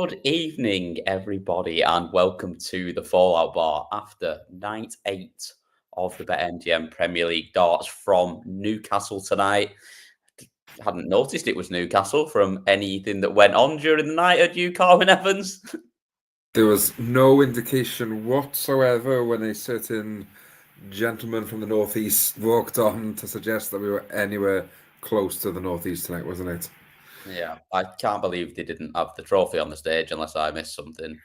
Good evening, everybody, and welcome to the Fallout Bar after night 8 of the BetMGM Premier League darts from Newcastle tonight. Hadn't noticed it was Newcastle from anything that went on during the night at you, Carwyn Evans. There was no indication whatsoever when a certain gentleman from the northeast walked on to suggest that we were anywhere close to the northeast tonight, wasn't it? Yeah, I can't believe they didn't have the trophy on the stage unless I missed something.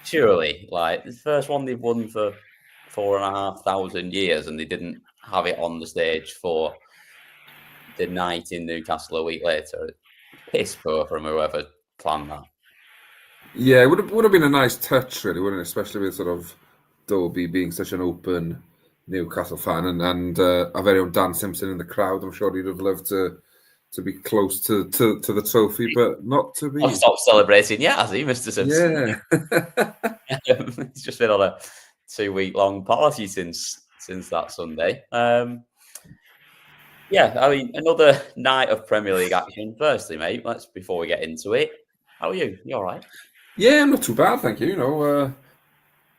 Surely, like the first one they've won for 4,500 years, and they didn't have it on the stage for the night in Newcastle a week later. Piss poor from whoever planned that. Yeah, it would have been a nice touch, really, wouldn't it? Especially with sort of Dobey being such an open Newcastle fan and our very own Dan Simpson in the crowd. I'm sure he'd have loved to be close to the trophy, but not to be. I've stopped celebrating yet, has he, Mr. Simpson? Yeah. He's just been on a 2-week-long party since that Sunday. Yeah, I mean, another night of Premier League action. Firstly, mate, before we get into it, how are you? You all right? Yeah, not too bad, thank you.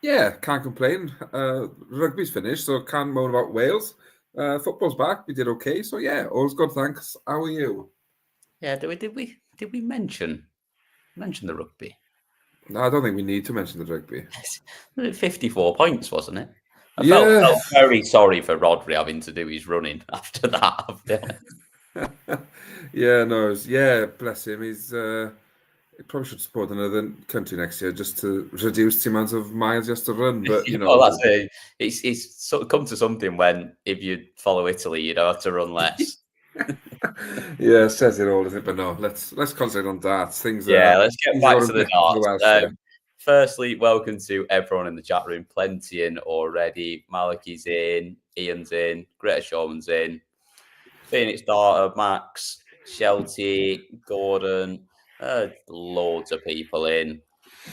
Yeah, can't complain. Rugby's finished, so can't moan about Wales. Football's back. We did okay, so yeah, all's good. Thanks. How are you? Yeah, did we mention the rugby? No, I don't think we need to mention the rugby. 54 points, wasn't it? I felt very sorry for Rodri having to do his running after that. Bless him. He probably should support another country next year just to reduce the amount of miles he has to run. But that's it. It's sort of come to something when if you follow Italy, you don't have to run less. Yeah, says it all, doesn't it? But no, let's concentrate on darts. Let's get back to the darts. Firstly, welcome to everyone in the chat room. Plenty in already. Malachi's in, Ian's in, Greta Showman's in, Phoenix Darter, Max, Shelty, Gordon, loads of people in.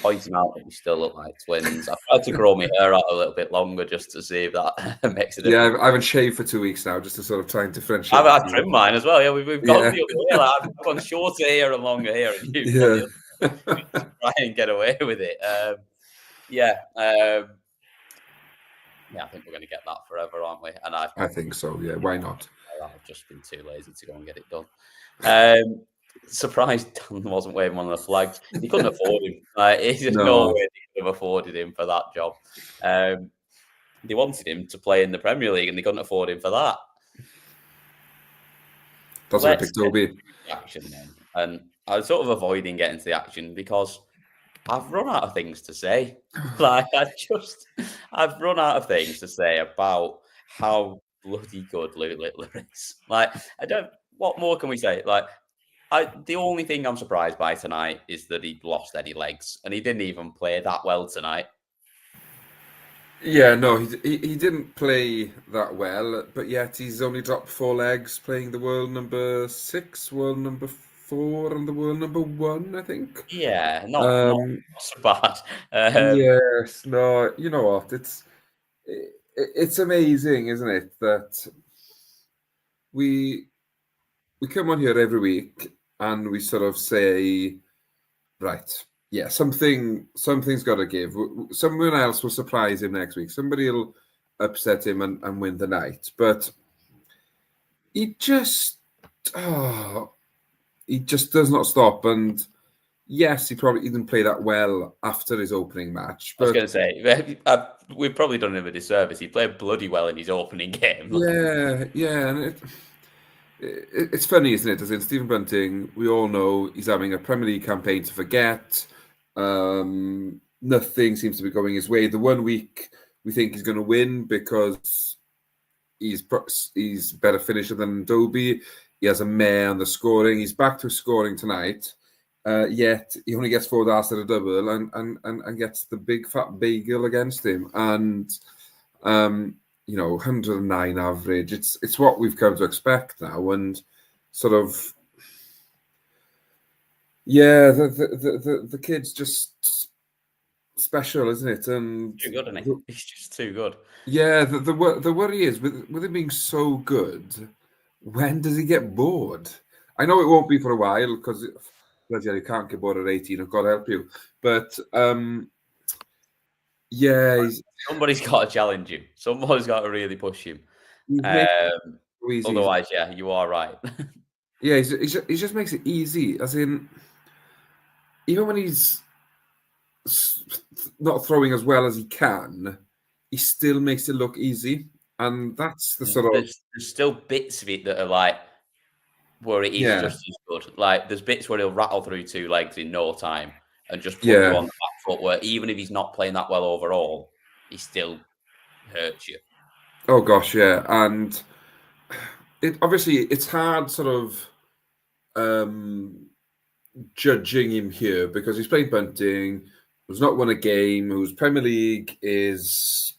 Pointing out that we still look like twins. I've tried to grow my hair out a little bit longer just to see if that makes a difference. Yeah, I haven't shaved for 2 weeks now, just to sort of try and differentiate. I've trimmed mine as well. Yeah, we've gone the other way. Like, I've gone shorter hair and longer hair, and you've try and get away with it. I think we're going to get that forever, aren't we? And I think so. Yeah, why not? I've just been too lazy to go and get it done. Surprised Dan wasn't waving one of the flags. He couldn't afford him. There's no way they could have afforded him for that job. They wanted him to play in the Premier League, and they couldn't afford him for that. That's why I picked Dobey. Action then, and I was sort of avoiding getting to the action because I've run out of things to say. I've run out of things to say about how bloody good Luke Littler is. What more can we say? The only thing I'm surprised by tonight is that he lost any legs, and he didn't even play that well tonight. Yeah, no, he didn't play that well, but yet he's only dropped 4 legs playing the world number 6, world number 4, and the world number 1, I think. Yeah, not so bad. Yes, no, you know what? It's amazing, isn't it, that we come on here every week and we sort of say, right, yeah, something's got to give. Someone else will surprise him next week. Somebody will upset him and win the night. But he just does not stop. And yes, he didn't play that well after his opening match. But I was going to say, we've probably done him a disservice. He played bloody well in his opening game. Yeah, and it's funny, isn't it? As in Stephen Bunting, we all know he's having a Premier League campaign to forget. Nothing seems to be going his way. The 1 week we think he's going to win because he's better finisher than Dobey. He has a mare on the scoring. He's back to scoring tonight. Yet he only gets 4 darts at a double and gets the big fat bagel against him. And 109 average. It's what we've come to expect now, and sort of, yeah, the kid's just special, isn't it? And too good, isn't he? He's just too good. Yeah, the worry is with him being so good, when does he get bored? I know it won't be for a while because bloody hell, you can't get bored at 18, and God help you. But yeah, somebody's got to challenge him. Somebody's got to really push him. Otherwise, yeah, you are right. Yeah, he just makes it easy. As in, even when he's not throwing as well as he can, he still makes it look easy. And that's the sort of... There's still bits of it that are like, where it is just as good. Like, there's bits where he'll rattle through 2 legs in no time and just put you on the back foot, where even if he's not playing that well overall, he still hurts you. Oh, gosh, yeah. And obviously, it's hard sort of judging him here because he's playing Bunting, who's not won a game, whose Premier League is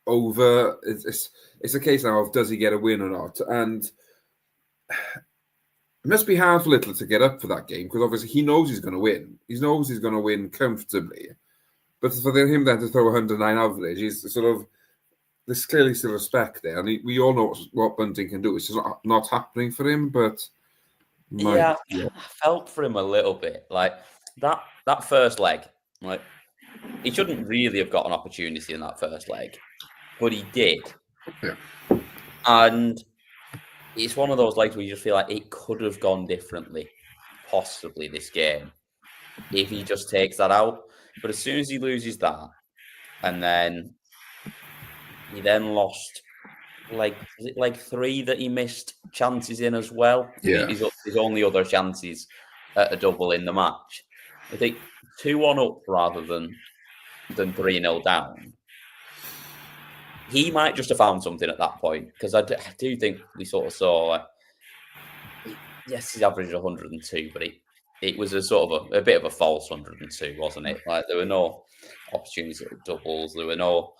over. It's a case now of does he get a win or not? And it must be hard for Littler to get up for that game because obviously he knows he's going to win. He knows he's going to win comfortably. But for him then to throw 109 average, he's sort of... There's clearly still respect there. And we all know what Bunting can do. It's just not happening for him, but... I felt for him a little bit. Like, that first leg, like, he shouldn't really have got an opportunity in that first leg, but he did. Yeah. And it's one of those legs where you just feel like it could have gone differently, possibly, this game, if he just takes that out. But as soon as he loses that, and then he then lost, like, was it like 3 that he missed chances in as well? Yeah. His only other chances at a double in the match. I think 2-1 up rather than 3-0 down. He might just have found something at that point, because I do think we sort of saw, yes, he's averaged 102, but it was a sort of a bit of a false 102, wasn't it? Like, there were no opportunities at doubles. There were no...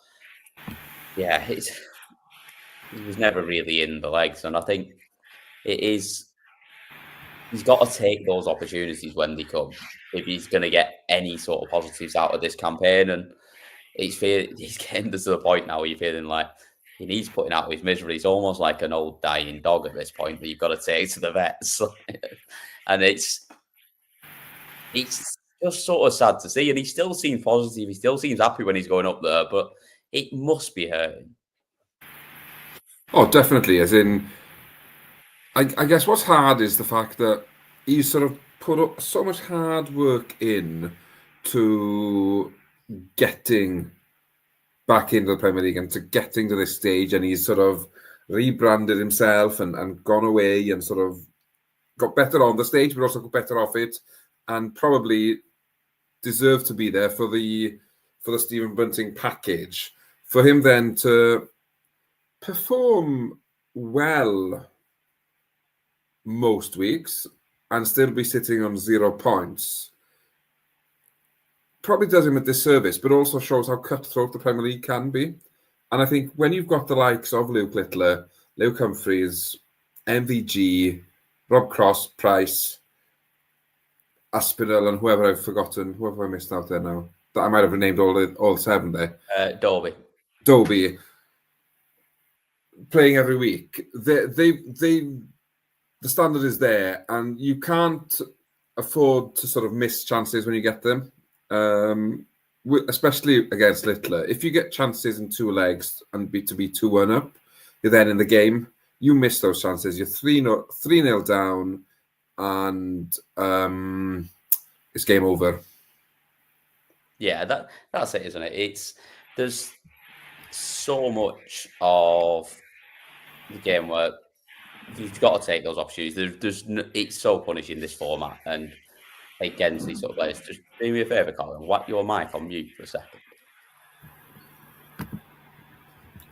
Yeah, he was never really in the legs, and I think he's got to take those opportunities when they come if he's going to get any sort of positives out of this campaign. And he's getting to the point now where you're feeling like he needs putting out his misery. He's almost like an old dying dog at this point that you've got to take to the vets. And it's just sort of sad to see. And he still seems positive. He still seems happy when he's going up there, but it must be hurting. Oh, definitely. As in, I guess what's hard is the fact that he's sort of put up so much hard work in to getting back into the Premier League and to getting to this stage, and he's sort of rebranded himself and gone away and sort of got better on the stage, but also got better off it, and probably deserved to be there for the Stephen Bunting package. For him then to perform well most weeks and still be sitting on 0 points probably does him a disservice, but also shows how cutthroat the Premier League can be. And I think when you've got the likes of Luke Littler, Luke Humphries, MVG, Rob Cross, Price, Aspinall, and whoever I've forgotten, whoever I missed out there now, that I might have named all 7 there. Dobey. Playing every week. The standard is there, and you can't afford to sort of miss chances when you get them. Especially against Littler. If you get chances in 2 legs and to be 2-1 up, you're then in the game. You miss those chances. You're 3-0 down, and it's game over. Yeah, that's it, isn't it? There's so much of the game where you've got to take those opportunities. It's so punishing, this format, and against these sort of players. Just do me a favour, Colin. Whack your mic on mute for a second.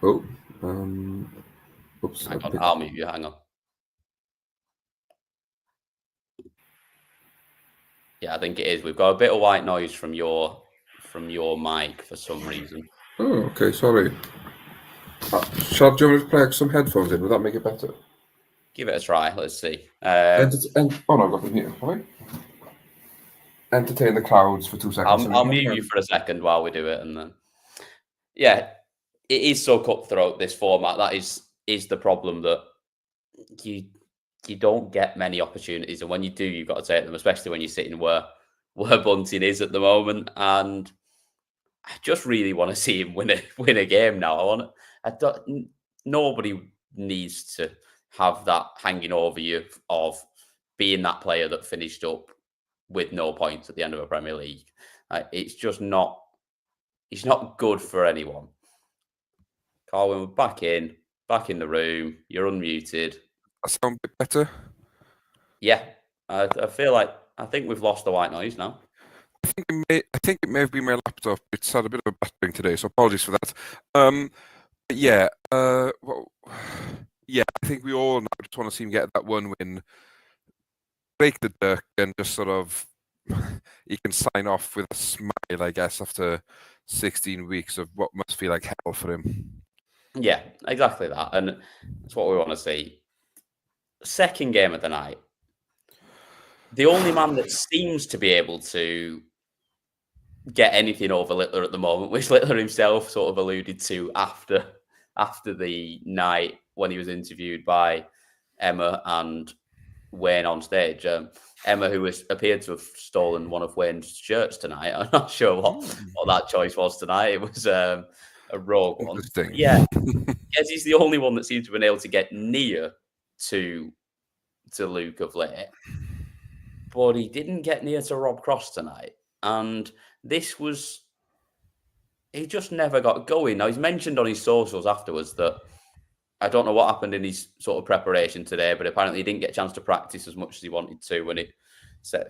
Oops. Hang on, I'll mute you. Hang on. Yeah, I think it is. We've got a bit of white noise from your mic for some reason. Oh, okay. Sorry. Shall I just plug some headphones in? Would that make it better? Give it a try. Let's see. Oh no, I've got them here. All right. Entertain the clouds for 2 seconds. I'll mute you for a second while we do it, and then it is so cutthroat, this format. That is the problem, that you you don't get many opportunities, and when you do, you've got to take them, especially when you're sitting where Bunting is at the moment. And I just really want to see him win a game now. Nobody needs to have that hanging over you of being that player that finished up with no points at the end of a Premier League. It's just not. It's not good for anyone. Carwyn, we're back in the room. You're unmuted. That sound a bit better? Yeah, I feel like I think we've lost the white noise now. I think it may have been my laptop. It's had a bit of a battering today, so apologies for that. But yeah, yeah, I think we all now just want to see him get that one win, break the duck, and just sort of he can sign off with a smile, I guess, after 16 weeks of what must feel like hell for him. Yeah, exactly that, and that's what we want to see. Second game of the night. The only man that seems to be able to get anything over Littler at the moment, which Littler himself sort of alluded to after the night when he was interviewed by Emma and Wayne on stage. Emma, who appeared to have stolen one of Wayne's shirts tonight. I'm not sure what that choice was tonight. It was a rogue one. Yeah, because he's the only one that seems to have been able to get near to Luke of late. But he didn't get near to Rob Cross tonight. And this was... He just never got going. Now, he's mentioned on his socials afterwards that I don't know what happened in his sort of preparation today, but apparently he didn't get a chance to practice as much as he wanted to when it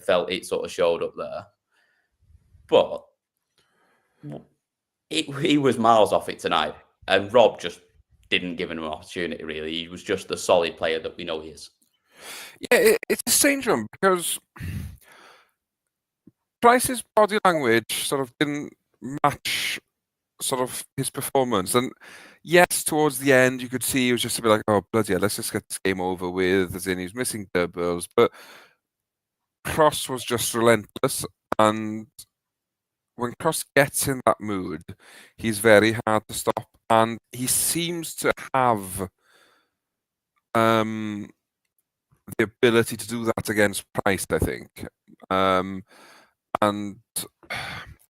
felt it sort of showed up there. But he was miles off it tonight. And Rob just didn't give him an opportunity, really. He was just the solid player that we know he is. Yeah, it's a strange one because Price's body language sort of didn't match sort of his performance. And yes, towards the end, you could see he was just a bit like, oh, bloody hell, let's just get this game over with, as in he was missing doubles. But Cross was just relentless. And when Cross gets in that mood, he's very hard to stop. And he seems to have the ability to do that against Price, I think. And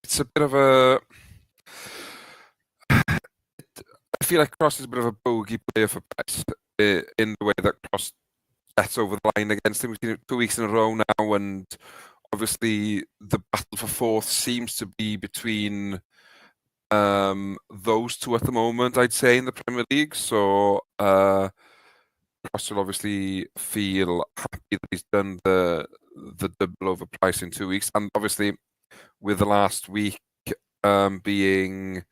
it's a bit of a... I feel like Cross is a bit of a bogey player for Price in the way that Cross gets over the line against him. We've seen it 2 weeks in a row now, and obviously the battle for fourth seems to be between those two at the moment, I'd say, in the Premier League. So Cross will obviously feel happy that he's done the double over Price in 2 weeks, and obviously with the last week being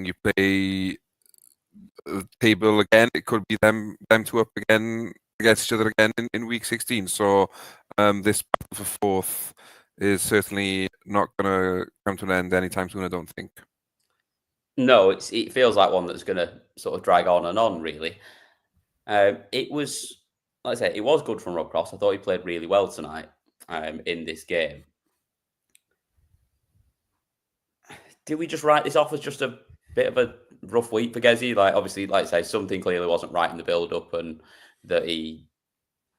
you play the table again, it could be them two up again against each other again in week 16. So this battle for fourth is certainly not going to come to an end anytime soon, I don't think. No, it feels like one that's going to sort of drag on and on, really. It was, like I say, it was good from Rob Cross. I thought he played really well tonight in this game. Did we just write this off as just a bit of a rough week for Gezi? Like, obviously, like I say, something clearly wasn't right in the build-up, and that he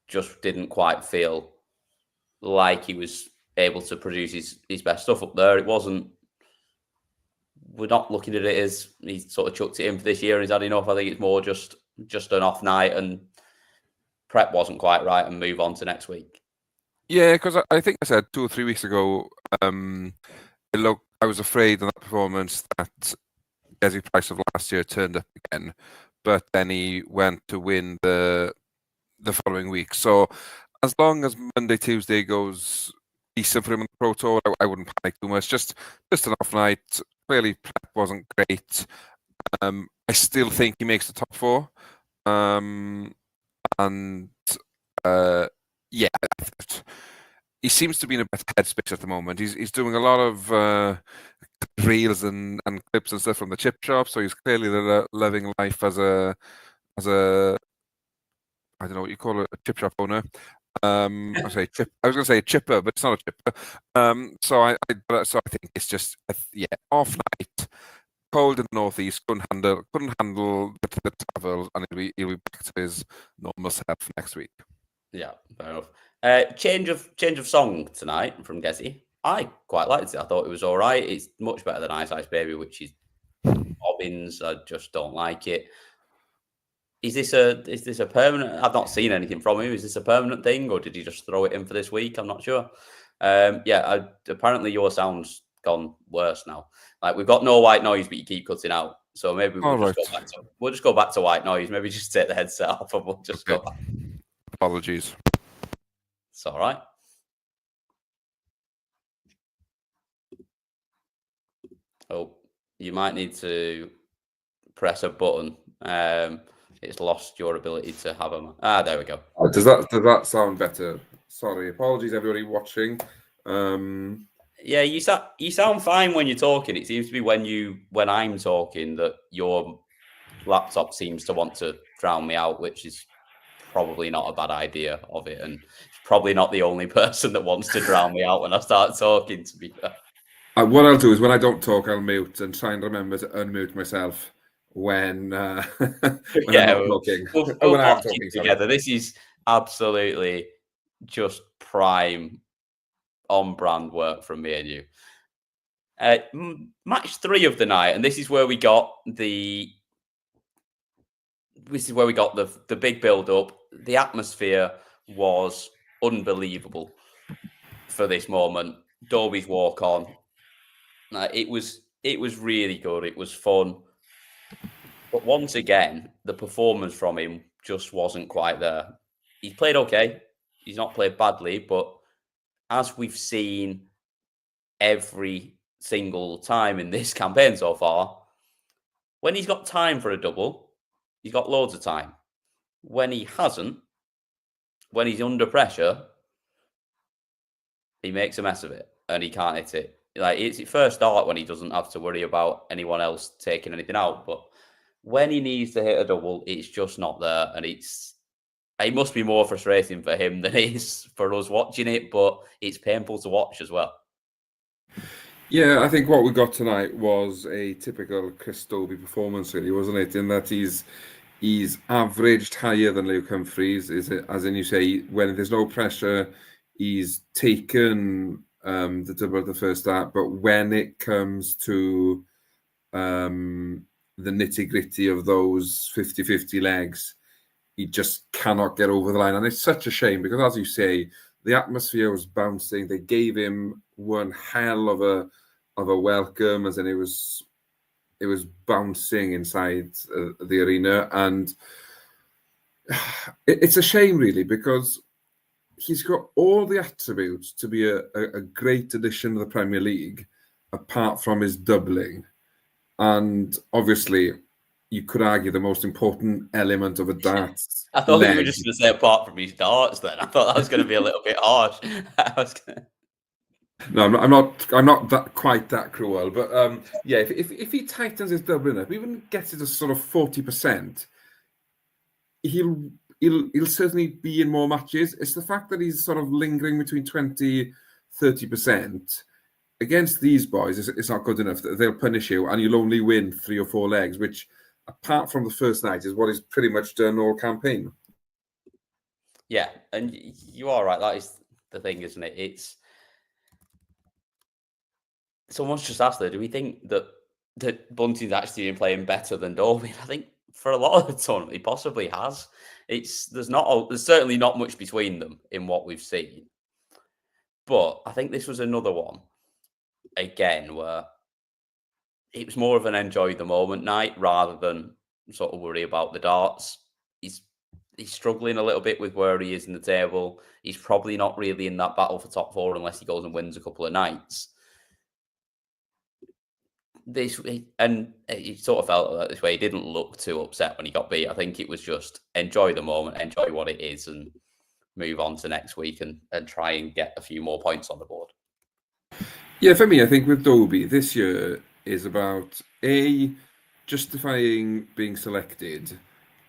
just didn't quite feel like he was able to produce his best stuff up there. It wasn't... We're not looking at it as he sort of chucked it in for this year and he's had enough. I think it's more just an off night and prep wasn't quite right and move on to next week. Yeah, because I think I said 2 or 3 weeks ago, I was afraid in that performance that Gezi Price of last year turned up again, but then he went to win the following week. So as long as Monday, Tuesday goes decent for him in the Pro Tour, I wouldn't panic too much. Just an off night. Clearly, prep wasn't great. I still think he makes the top 4. Yeah, he seems to be in a better headspace at the moment. He's doing a lot of reels and clips and stuff from the chip shop, so he's clearly living life as a I don't know what you call it, a chip shop owner. I was going to say chipper, but it's not a chipper. So I think it's just off night. cold in the northeast, couldn't handle the travel, and he'll be back to his normal self next week. Yeah, fair enough. Change of song tonight from Gezi. I quite liked it. I thought it was all right. It's much better than Ice Ice Baby, which is Bobbins. I just don't like it. Is this a permanent? I've not seen anything from him. Is this a permanent thing, or did he just throw it in for this week? I'm not sure. Apparently your sound's gone worse now. Like, we've got no white noise, but you keep cutting out. So maybe we'll just go back to white noise. Maybe just take the headset off and we'll just go back. Apologies. It's all right. Oh, you might need to press a button. It's lost your ability to have them. There we go. Does that sound better? Sorry, apologies everybody watching. Yeah, you sound fine when you're talking. It seems to be when I'm talking that your laptop seems to want to drown me out, which is probably not a bad idea of it, and probably not the only person that wants to drown me out when I start talking, to be fair. What I'll do is when I don't talk, I'll mute and try and remember to unmute myself when I'm not talking. We'll I'm talking together. This is absolutely just prime on-brand work from me and you. Match 3 of the night, and this is where we got the big build-up. The atmosphere was unbelievable for this moment. Dobey's walk-on. It was really good. It was fun. But once again, the performance from him just wasn't quite there. He played okay. He's not played badly, but as we've seen every single time in this campaign so far, when he's got time for a double, he's got loads of time. When he hasn't, when he's under pressure, he makes a mess of it and he can't hit it. Like, it's at first start when he doesn't have to worry about anyone else taking anything out. But when he needs to hit a double, it's just not there. And it must be more frustrating for him than it is for us watching it, but it's painful to watch as well. Yeah, I think what we got tonight was a typical Chris Dobey performance, really, wasn't it? In that he's averaged higher than Luke Humphries, as in you say, when there's no pressure, he's taken the double at the first start, but when it comes to the nitty-gritty of those 50-50 legs, he just cannot get over the line. And it's such a shame because, as you say, the atmosphere was bouncing. They gave him one hell of a welcome, as in it was bouncing inside the arena. And it's a shame, really, because he's got all the attributes to be a great addition to the Premier League, apart from his doubling. And obviously, you could argue the most important element of a dart. I thought you were just going to say apart from his darts. Then I thought that was going to be a little bit harsh. No, I'm not quite that cruel. But yeah, if he tightens his doubling up, even gets it to sort of 40%, he'll certainly be in more matches. It's the fact that he's sort of lingering between 20-30%. Against these boys, it's not good enough. They'll punish you, and you'll only win 3 or 4 legs, which, apart from the first night, is what he's pretty much done all campaign. Yeah, and you are right. That is the thing, isn't it? Someone's just asked there, do we think that Bunting's actually been playing better than Dobey? I think for a lot of the tournament, he possibly has. There's certainly not much between them in what we've seen. But I think this was another one, again, where it was more of an enjoy the moment night rather than sort of worry about the darts. He's struggling a little bit with where he is in the table. He's probably not really in that battle for top 4 unless he goes and wins a couple of nights. And he sort of felt like this way. He didn't look too upset when he got beat. I think it was just enjoy the moment, enjoy what it is, and move on to next week and try and get a few more points on the board. Yeah, for me, I think with Dobey, this year is about A, justifying being selected,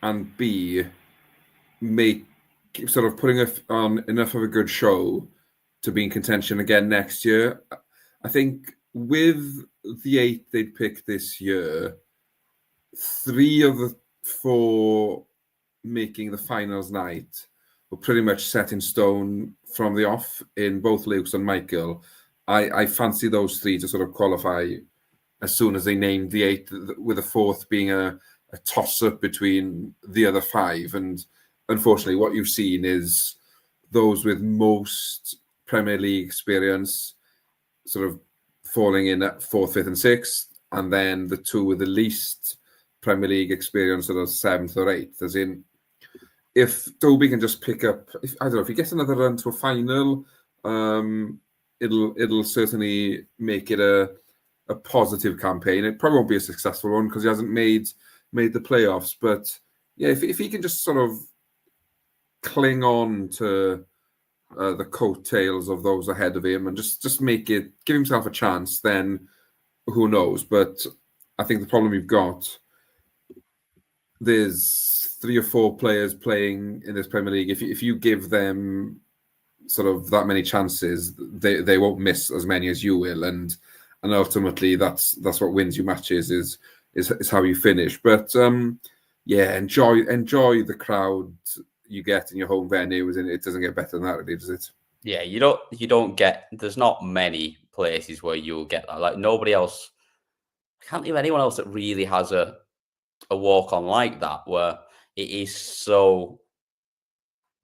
and B, sort of putting on enough of a good show to be in contention again next year. I think with the 8 they'd picked this year, 3 of the 4 making the finals night were pretty much set in stone from the off in both Lukes and Michael. I fancy those 3 to sort of qualify as soon as they named the 8, with the 4th being a toss-up between the other 5. And unfortunately, what you've seen is those with most Premier League experience sort of falling in at 4th, 5th and 6th, and then the 2 with the least Premier League experience are 7th or 8th. As in, if Dobey can just pick up, I don't know, if he gets another run to a final, it'll certainly make it a positive campaign. It probably won't be a successful one because he hasn't made the playoffs. But yeah, if he can just sort of cling on to the coattails of those ahead of him and just make it, give himself a chance, then who knows? But I think the problem you've got, there's 3 or 4 players playing in this Premier League. If you give them sort of that many chances, they won't miss as many as you will, and ultimately that's what wins you matches is how you finish. But yeah, enjoy the crowd you get in your home venues, and it doesn't get better than that, really, does it? Yeah, you don't get. There's not many places where you'll get that. Like nobody else. I can't think of anyone else that really has a walk on like that, where it is so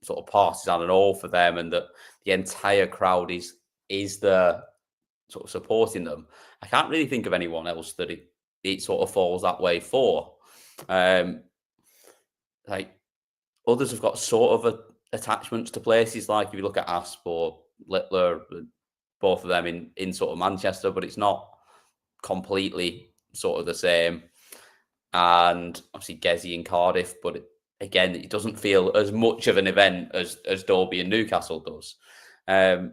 sort of partisan and all for them, and that the entire crowd is the sort of supporting them. I can't really think of anyone else that it sort of falls that way for. Like others have got sort of attachments to places, like if you look at Asp or Littler, both of them in sort of Manchester, but it's not completely sort of the same. And obviously Gezi in Cardiff, but again, it doesn't feel as much of an event as Dobey and Newcastle does. But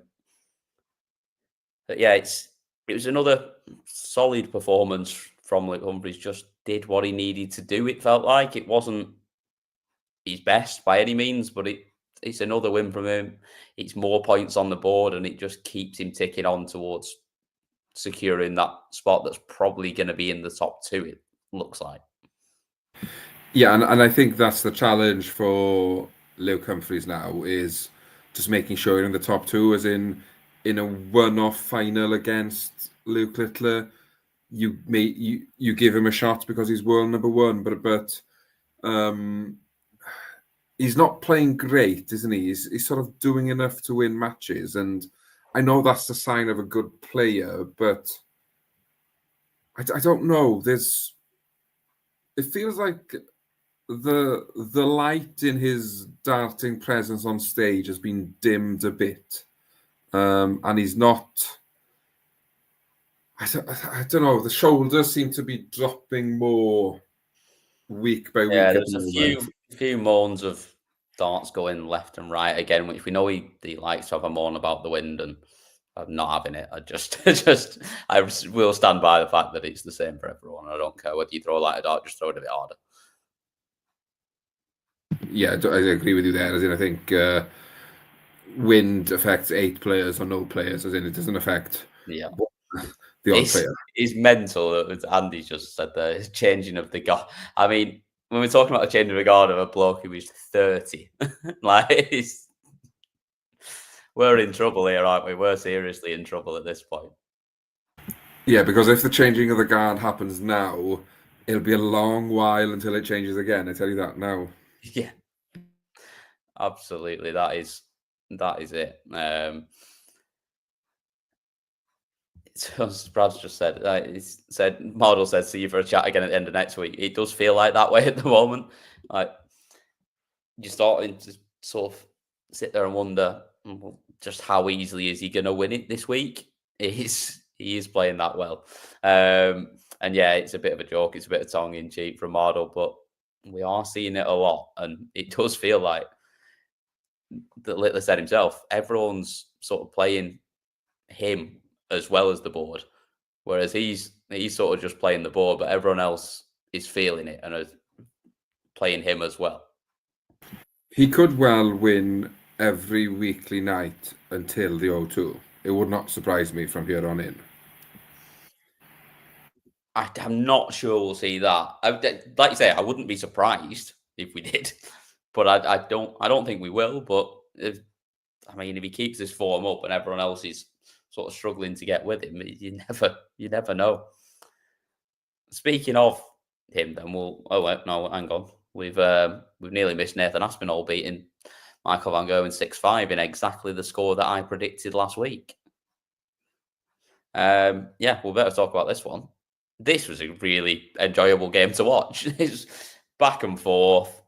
yeah, it was another solid performance from Luke Humphries. Just did what he needed to do. It felt like it wasn't his best by any means, but it's another win from him. It's more points on the board, and it just keeps him ticking on towards securing that spot that's probably going to be in the top 2, it looks like. Yeah, and I think that's the challenge for Luke Humphries now, is just making sure you're in the top 2, as in a one-off final against Luke Littler, you give him a shot because he's world number 1, but he's not playing great, isn't he? He's sort of doing enough to win matches, and I know that's the sign of a good player, but I don't know. It feels like the light in his darting presence on stage has been dimmed a bit, and he's not. I don't know. The shoulders seem to be dropping more week by week. Yeah, there's a few moans of darts going left and right again, which we know he likes to have a moan about the wind, and I'm not having it. I will stand by the fact that it's the same for everyone. I don't care whether you throw a lighter dart, just throw it a bit harder. Yeah, I agree with you there. As in, I think wind affects 8 players or no players. As in, it doesn't affect the odd player. It's mental. Andy just said the changing of the guard. I mean, when we're talking about a changing of the guard of a bloke who is 30, like we're in trouble here, aren't we? We're seriously in trouble at this point. Yeah, because if the changing of the guard happens now, it'll be a long while until it changes again. I tell you that now. Yeah, absolutely. That is it. As Brad's just said, Model said, see you for a chat again at the end of next week. It does feel like that way at the moment. Like you're starting to sort of sit there and wonder just how easily is he going to win it this week. He is playing that well. And yeah, it's a bit of a joke. It's a bit of tongue in cheek from Model, but we are seeing it a lot. And it does feel like that Littler said himself, everyone's sort of playing him as well as the board, whereas he's sort of just playing the board, but everyone else is feeling it and is playing him as well. He could well win every weekly night until the O2. It would not surprise me from here on in. I'm not sure we'll see that. Like you say, I wouldn't be surprised if we did, but I don't think we will. But if he keeps this form up and everyone else is sort of struggling to get with him, you never know. Speaking of him, then hang on. We've nearly missed Nathan Aspinall beating Michael Van Gerwen 6-5 in exactly the score that I predicted last week. We'll better talk about this one. This was a really enjoyable game to watch. It's back and forth.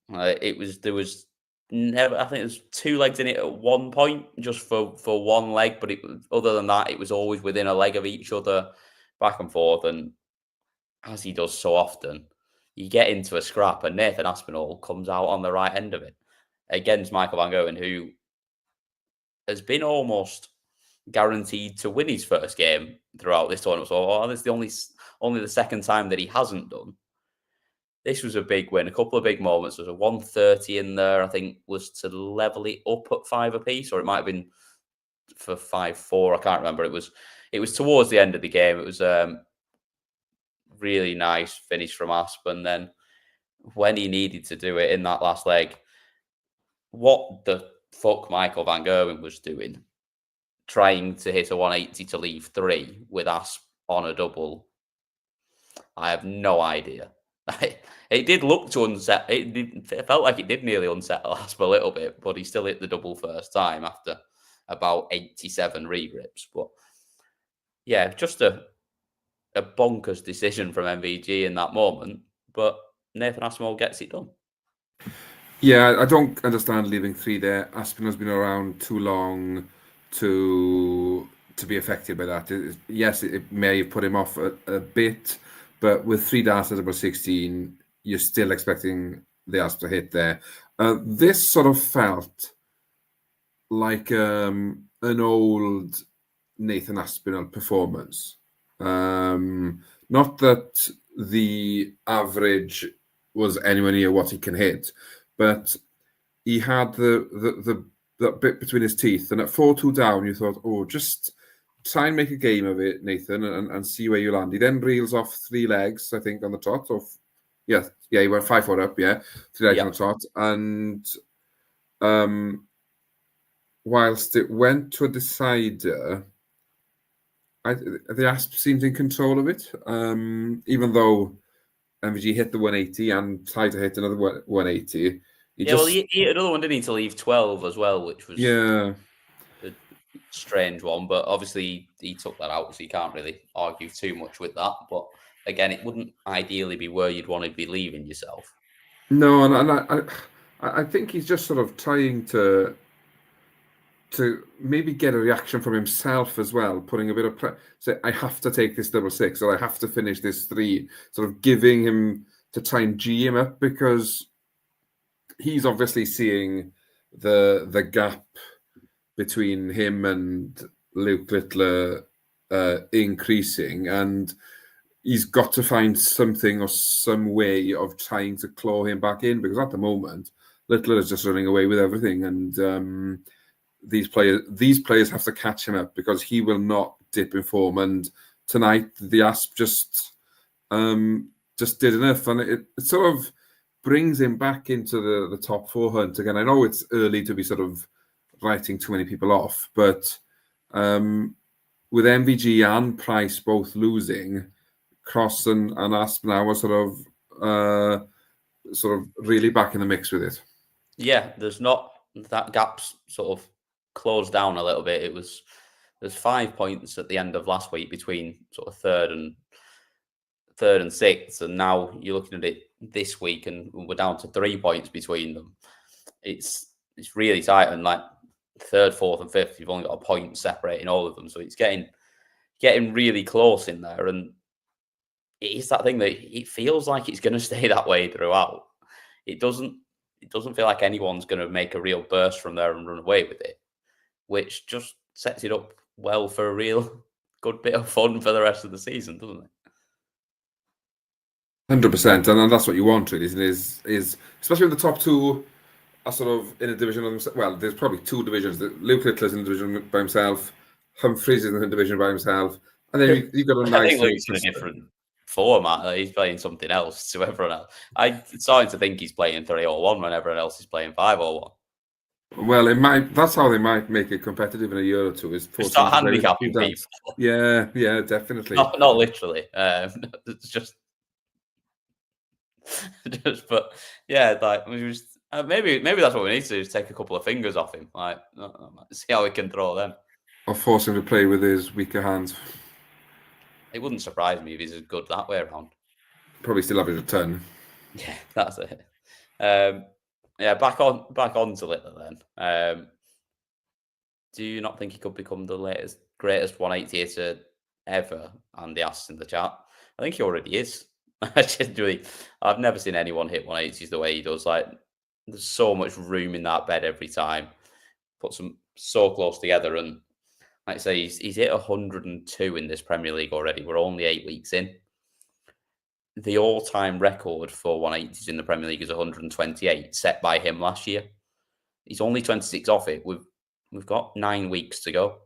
There was never. I think there was 2 legs in it at one point, just for one leg. But other than that, it was always within a leg of each other, back and forth. And as he does so often, you get into a scrap, and Nathan Aspinall comes out on the right end of it against Michael Van Gerwen, who has been almost guaranteed to win his first game throughout this tournament. So this is only the second time that he hasn't done. This was a big win. A couple of big moments. There was a 130 in there, I think, was to level it up at 5 apiece, or it might have been for 5-4. I can't remember. It was towards the end of the game. It was really nice finish from Asp. And then when he needed to do it in that last leg, what the fuck Michael Van Gerwen was doing, trying to hit a 180 to leave 3 with Asp on a double, I have no idea. It did look to unset. It felt like it did nearly unsettle Asp a little bit, but he still hit the double first time after about 87 regrips. But yeah, just a bonkers decision from MVG in that moment. But Nathan Aspinall gets it done. Yeah, I don't understand leaving 3 there. Aspinall's been around too long to be affected by that. It may have put him off a bit, but with 3 darts at about 16, you're still expecting the Asp to hit there. This sort of felt like an old Nathan Aspinall performance. Not that the average was anywhere near what he can hit, but he had that bit between his teeth, and at 4-2 down, you thought, oh, just try and make a game of it, Nathan, and see where you land. He then reels off 3 legs, I think, on the trot. He went 5-4 up, 3 legs on the trot, and whilst it went to a decider, the Asp seemed in control of it, even though MVG hit the 180 and tried to hit another 180. He hit another one, didn't he, to leave 12 as well, which was a strange one. But obviously he took that out, so you can't really argue too much with that. But again, it wouldn't ideally be where you'd want to be leaving yourself. No, and I think he's just sort of trying to maybe get a reaction from himself as well, putting a bit of say, I have to take this 6-6, or I have to finish this 3, sort of giving him to try and G him up, because he's obviously seeing the gap between him and Luke Littler increasing, and he's got to find something or some way of trying to claw him back in, because at the moment Littler is just running away with everything, and these players have to catch him up, because he will not dip in form. And tonight the Asp just did enough, and it sort of brings him back into the top 4 hunt again. I know it's early to be sort of writing too many people off, but with MVG and Price both losing, Cross and Asp now are sort of really back in the mix with it. Yeah, there's not that gap's sort of closed down a little bit. There's 5 points at the end of last week between sort of third and 6th, and now you're looking at it this week, and we're down to 3 points between them. It's really tight, and like 3rd, 4th, and 5th, you've only got a point separating all of them, so it's getting really close in there, and it is that thing that it feels like it's going to stay that way throughout. It doesn't feel like anyone's going to make a real burst from there and run away with it, which just sets it up well for a real good bit of fun for the rest of the season, doesn't it? 100%, and that's what you want, really, is especially when the top 2 are sort of in a division of themselves. Well, there's probably 2 divisions. Luke Littler's in a division by himself, Humphries is in a division by himself, And then you got a nice. I think Luke's in a different format. He's playing something else to everyone else. I'm starting to think he's playing 3-1 when everyone else is playing 5-1. Well, it might. That's how they might make it competitive in a year or two. Is start handicapping people. Yeah, definitely. Not literally. It's just, but yeah, like maybe that's what we need to do, is take a couple of fingers off him, like see how he can throw them, or force him to play with his weaker hands. It wouldn't surprise me if he's as good that way around. Probably still have his return. Yeah, that's it. Back on to Littler then. Do you not think he could become the greatest 180 hitter ever? Andy asks in the chat. I think he already is. I've never seen anyone hit 180s the way he does. Like, there's so much room in that bed every time. Puts them so close together, and like I say, he's hit 102 in this Premier League already. We're only 8 weeks in. The all-time record for 180s in the Premier League is 128, set by him last year. He's only 26 off it. We've got 9 weeks to go.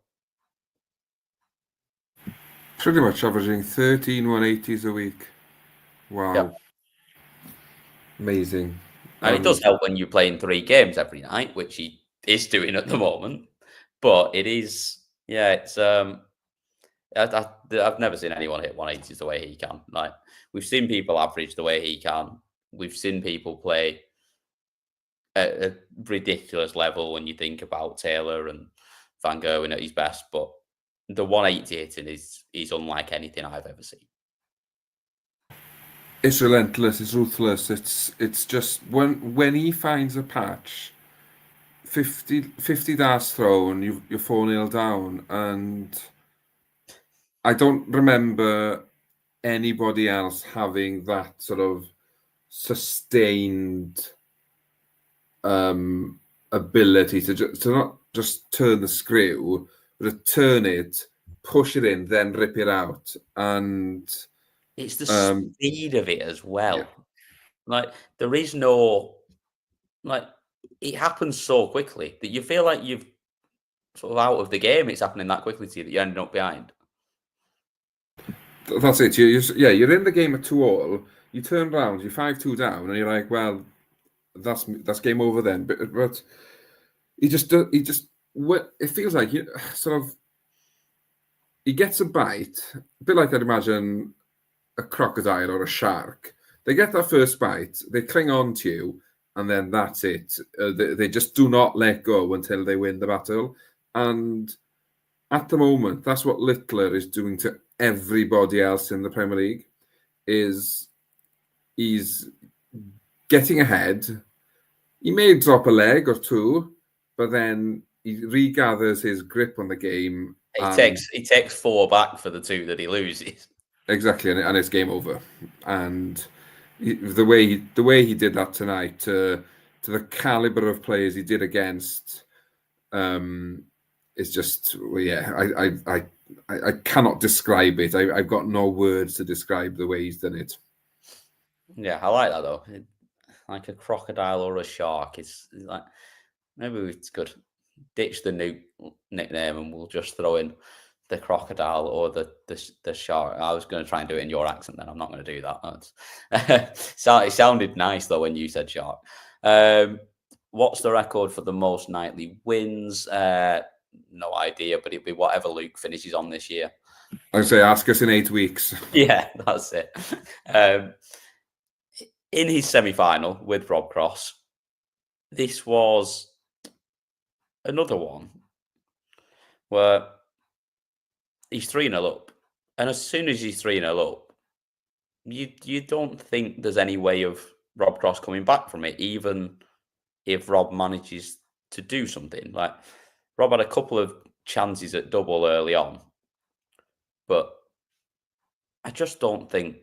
Pretty much averaging 13 180s a week. Wow. Yep. Amazing. And it does help when you're playing 3 games every night, which he is doing at the moment. But it is, it's I've never seen anyone hit 180s the way he can. Like, we've seen people average the way he can. We've seen people play at a ridiculous level when you think about Taylor and Van Gerwen at his best, but the 180 hitting is unlike anything I've ever seen. It's relentless. It's ruthless. It's just when he finds a patch, 50 darts thrown, you're 4-0 down, and I don't remember anybody else having that sort of sustained ability to not just turn the screw, but to turn it, push it in, then rip it out. And it's the speed of it as well. Yeah. Like, there is no, like, it happens so quickly that you feel like you've sort of out of the game. It's happening that quickly to you that you're ending up behind. That's it. You're in the game at 2-2. You turn around, you're 5-2 down, and you're like, well, that's game over then. But it feels like he gets a bite, a bit like I'd imagine a crocodile or a shark. They get that first bite, they cling on to you, and then that's it. They just do not let go until they win the battle. And at the moment, that's what Littler is doing to everybody else in the Premier League. He's getting ahead. He may drop a leg or two, but then he regathers his grip on the game. He takes 4 back for the 2 that he loses. Exactly, and it's game over. And the way he did that tonight, to the caliber of players he did against, is just, I cannot describe it. I've got no words to describe the way he's done it. Yeah, I like that though. Like a crocodile or a shark. It's like, maybe we could ditch the new nickname and we'll just throw in the crocodile or the shark. I was going to try and do it in your accent, then I'm not going to do that. It sounded nice though when you said shark. What's the record for the most nightly wins? No idea, but it'd be whatever Luke finishes on this year. I'd say ask us in 8 weeks. Yeah, that's it. In his semi-final with Rob Cross, this was another one where he's 3-0 up. And as soon as he's 3-0 up, you don't think there's any way of Rob Cross coming back from it, even if Rob manages to do something. Like, Rob had a couple of chances at double early on, but I just don't think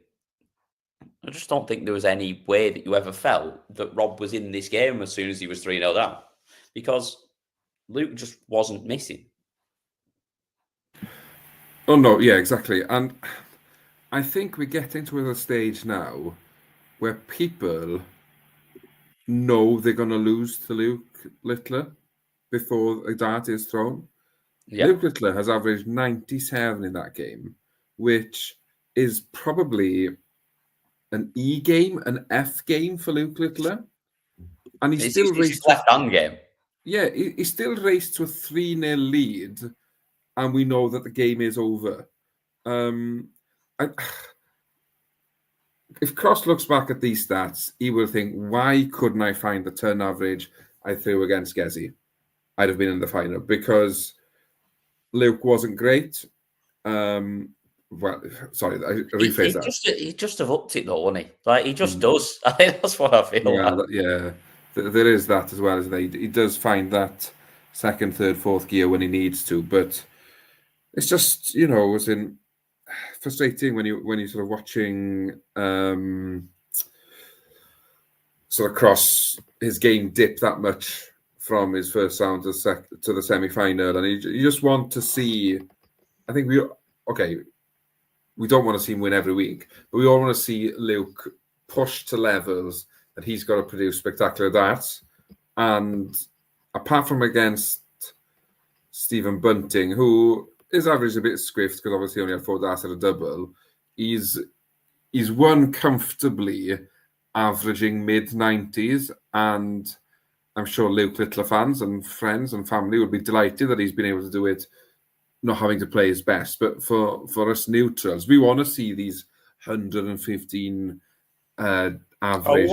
there was any way that you ever felt that Rob was in this game as soon as he was 3-0 down, because Luke just wasn't missing. Oh, no, yeah, exactly. And I think we're getting to a stage now where people know they're going to lose to Luke Littler before a dart is thrown. Yeah. Luke Littler has averaged 97 in that game. which is probably an E game, an F game for Luke Littler. And he's still raced his left-hand game. Yeah, he still raced to a 3-0 lead, and we know that the game is over. If Cross looks back at these stats, he will think, why couldn't I find the turn average I threw against Gezi? I'd have been in the final, because Luke wasn't great. Well, sorry, I rephrase that. He just have upped it though, wouldn't he? Like, he just does. I think that's what I feel like. Yeah, there is that as well, isn't he? He does find that second, third, fourth gear when he needs to, but it's just, as in frustrating when you sort of watching sort of Cross his game dip that much from his first round to the semi-final, and you just want to see. I think we don't want to see him win every week, but we all want to see Luke push to levels that he's got to produce spectacular darts. And apart from against Stephen Bunting, who his average is a bit squiffed because obviously he only had 4 darts at a double, he's won comfortably, averaging mid-90s, and I'm sure Luke Littler fans and friends and family would be delighted that he's been able to do it, not having to play his best. But for us neutrals, we want to see these 115 average.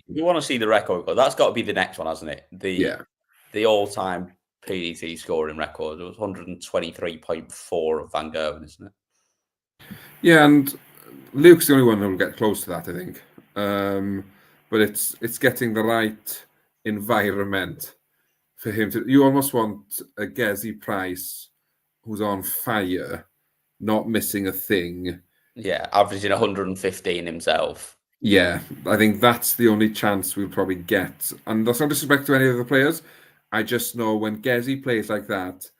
We want to see the record. That's got to be the next one, hasn't it? The all-time PDC scoring record. It was 123.4 of Van Gerwen, isn't it? Yeah, and Luke's the only one who will get close to that, I think. But it's getting the right environment for him to. You almost want a Gezi Price who's on fire, not missing a thing. Yeah, averaging 115 himself. Yeah, I think that's the only chance we'll probably get. And that's no disrespect to any of the players. I just know when Gezi plays like that,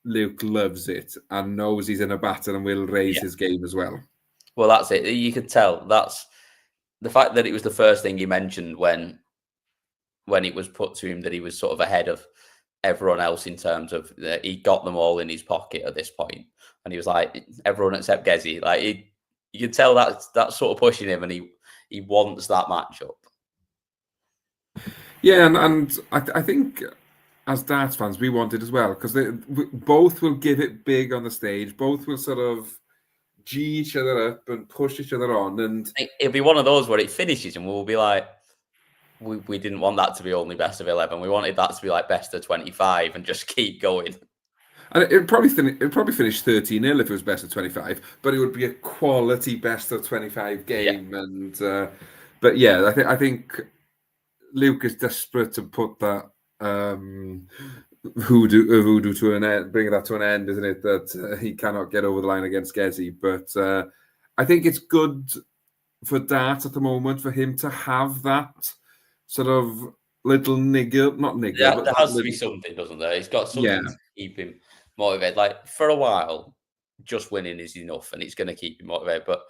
Luke loves it and knows he's in a battle and will raise his game as well. Well, that's it. You could tell. That's the fact that it was the first thing he mentioned when it was put to him that he was sort of ahead of everyone else in terms of he got them all in his pocket at this point, and he was like, everyone except Gezi. Like, you could tell that's sort of pushing him, and he wants that matchup. Yeah, and I think as darts fans we want it as well, because both will give it big on the stage. Both will sort of G each other up and push each other on, and it'll be one of those where it finishes and we'll be like, we didn't want that to be only best of 11. We wanted that to be like best of 25 and just keep going. And it'd probably finish 13-0 if it was best of 25, but it would be a quality best of 25 game. Yeah. And but yeah, I think Luke is desperate to put that voodoo to an end, bring that to an end, isn't it? That he cannot get over the line against Gezi. But I think it's good for Dart at the moment for him to have that sort of little niggle, not niggle. Yeah, there has to be something, doesn't there? He's got something to keep him motivated. Like, for a while, just winning is enough, and it's going to keep him motivated. But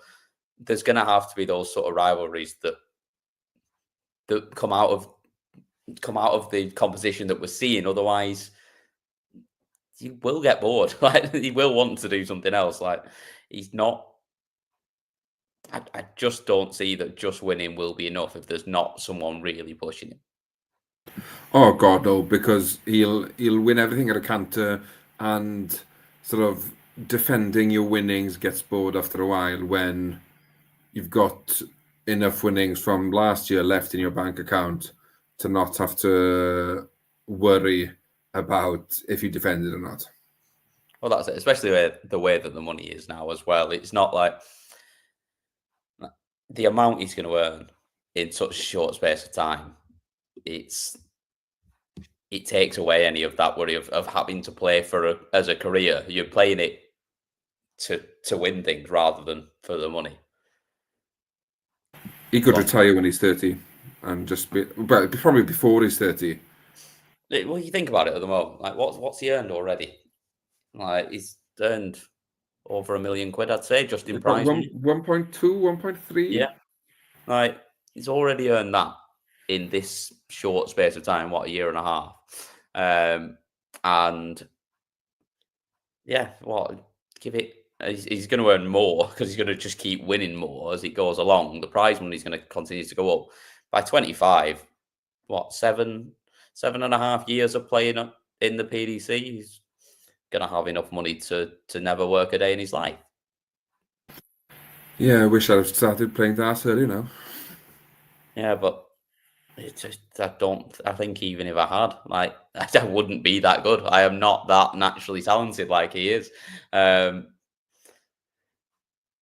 there's going to have to be those sort of rivalries that come out of the composition that we're seeing. Otherwise, he will get bored. Like, he will want to do something else. Like, he's not. I just don't see that just winning will be enough if there's not someone really pushing him. Oh God, no! Because he'll win everything at a canter, and sort of defending your winnings gets bored after a while when you've got enough winnings from last year left in your bank account to not have to worry about if you defended or not. Well, that's it. Especially the way that the money is now as well. It's not like the amount he's going to earn in such a short space of time. It takes away any of that worry of having to play as a career. You're playing it to win things rather than for the money. He could retire when he's 30 and just but probably before he's 30. Well, you think about it at the moment. Like, what's he earned already? Like, he's earned over £1 million, I'd say, just in prize. 1.2, 1.3. Yeah. Like, he's already earned that in this short space of time, a year and a half. And yeah, give it he's going to earn more because he's going to just keep winning more as it goes along. The prize money is going to continue to go up. By 25, what, 7.5 years of playing in the PDC, he's going to have enough money to never work a day in his life. Yeah, I wish I'd started playing that earlier now. Yeah, but I think even if I had, like, I wouldn't be that good. I am not that naturally talented like he is.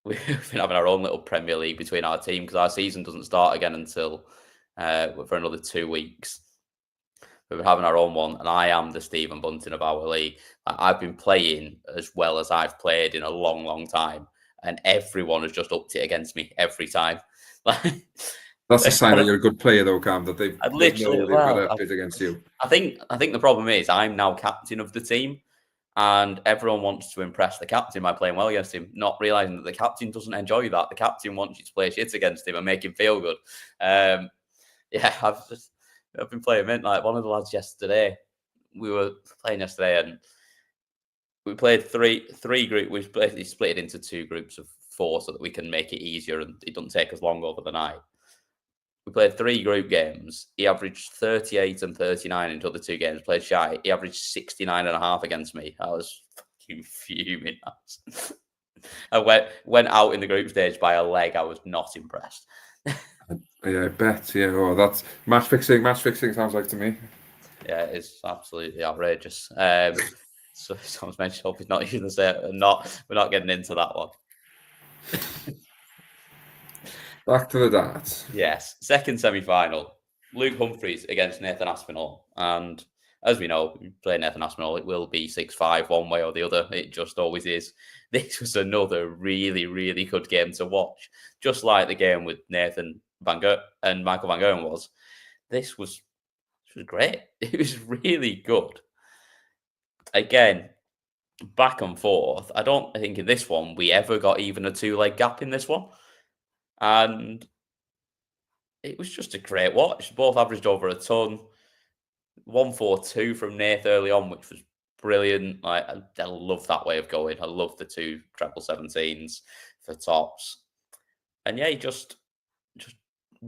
We've been having our own little Premier League between our team because our season doesn't start again until for another 2 weeks. We've been having our own one, and I am the Stephen Bunting of our league. I've been playing as well as I've played in a long, long time, and everyone has just upped it against me every time. That's a sign that you're a good player, though, Cam. That they've got it against you. I think the problem is I'm now captain of the team, and everyone wants to impress the captain by playing well against him, not realizing that the captain doesn't enjoy that. The captain wants you to play shit against him and make him feel good. I've been playing mint. Like one of the lads yesterday, we were playing yesterday, and we played three groups. We basically split it into 2 groups of 4 so that we can make it easier and it doesn't take us long over the night. We played 3 group games. He averaged 38 and 39 into the 2 games. Played shy. He averaged 69.5 against me. I was fucking fuming. I went out in the group stage by a leg. I was not impressed. Yeah, I bet. Yeah, oh, that's match fixing. Match fixing sounds like to me. Yeah, it's absolutely outrageous. So someone's mentioned, hope he's not using the same. We're not getting into that one. Back to the darts. Yes, second semi-final. Luke Humphries against Nathan Aspinall, and as we know, we play Nathan Aspinall. It will be 6-5 one way or the other. It just always is. This was another really, really good game to watch, just like the game with Nathan Van Gogh and Michael Van Gogh was. This was great. It was really good. Again, back and forth. I don't think in this one we ever got even a 2-leg gap in this one. And it was just a great watch. Both averaged over a ton. 1-4-2 from Nath early on, which was brilliant. I love that way of going. I love the 2 treble 17s for tops. And yeah, he just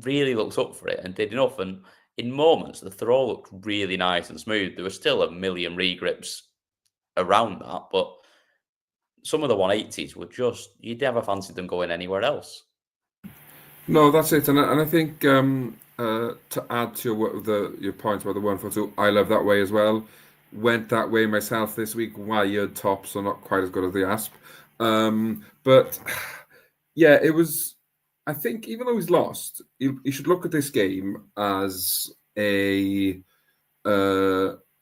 really looked up for it and did enough. And in moments, the throw looked really nice and smooth. There were still a million regrips around that, but some of the 180s were just, you'd never fancied them going anywhere else. No, that's it. And I think to add to your point about the 1-4-2, I love that way as well. Went that way myself this week. Wired tops are not quite as good as the Asp. But yeah, it was, I think even though he's lost, you should look at this game as a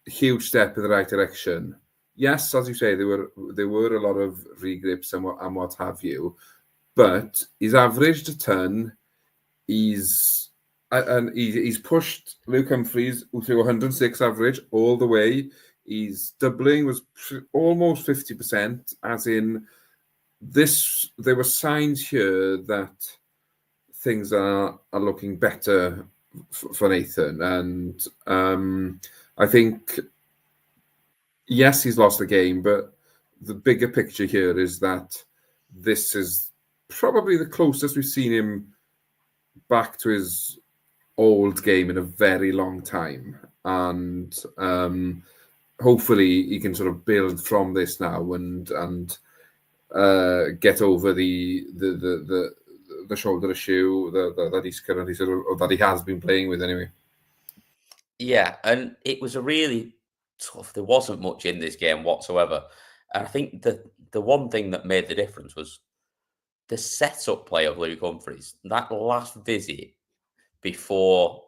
huge step in the right direction. Yes, as you say, there were a lot of regrips and what have you, but he's averaged a ton. He's pushed Luke Humphries to 106 average all the way. His doubling was almost 50%, as in this. There were signs here that things are looking better for Nathan, and I think yes, he's lost the game, but the bigger picture here is that this is probably the closest we've seen him back to his old game in a very long time, and hopefully he can sort of build from this now and get over the shoulder issue that he's currently or that he has been playing with anyway. Yeah, and it was a really tough. There wasn't much in this game whatsoever, and I think the one thing that made the difference was the setup play of Luke Humphries. That last visit before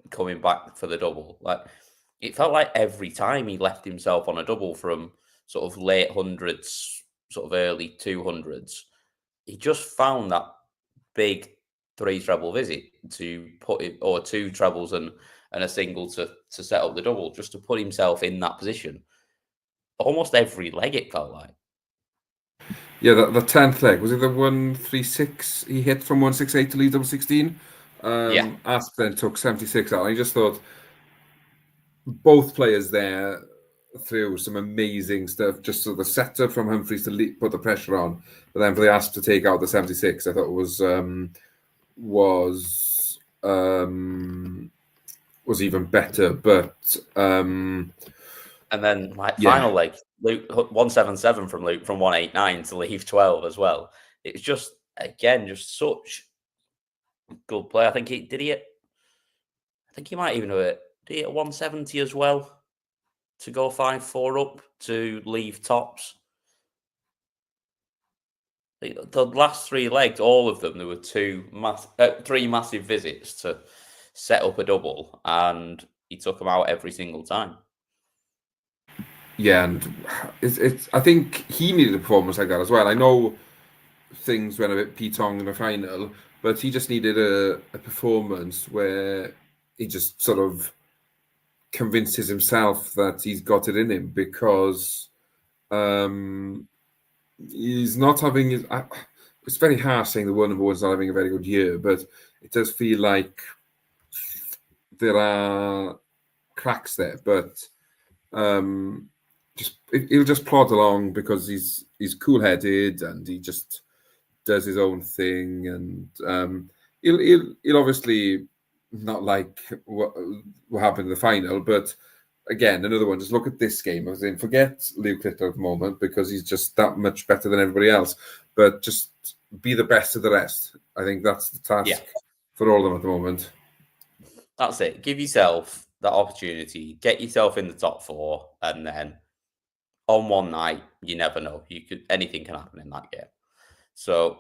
coming back for the double, like it felt like every time he left himself on a double from sort of late hundreds, sort of early 200s, he just found that big 3 treble visit to put it, or 2 trebles and a single to set up the double, just to put himself in that position. Almost every leg it felt like. Yeah, the 10th leg, was it the 136 he hit from 168 to lead double 16? Yeah. Asp then took 76 out. I just thought both players there through some amazing stuff. Just so the setup from Humphries to put the pressure on, but then for the Asp to take out the 76, I thought was even better. But and then final leg, Luke 177 from Luke from 189 to leave 12 as well. It's just such good play. I think he might even have it. Did he hit 170 as well to go 5-4 up to leave tops? The last 3 legs, all of them, there were 3 massive visits to set up a double, and he took them out every single time. Yeah, and I think he needed a performance like that as well. I know things went a bit petong in the final, but he just needed a performance where he just sort of convinces himself that he's got it in him, because he's not having his... It's very harsh saying the world number one's not having a very good year, but it does feel like there are cracks there. But he'll just plod along because he's cool-headed and he just does his own thing, and he'll obviously not like what happened in the final, but again, another one. Just look at this game. I was saying, forget Luke Littler at the moment because he's just that much better than everybody else. But just be the best of the rest. I think that's the task for all of them at the moment. That's it. Give yourself that opportunity. Get yourself in the top 4, and then on one night, you never know. Anything can happen in that game. So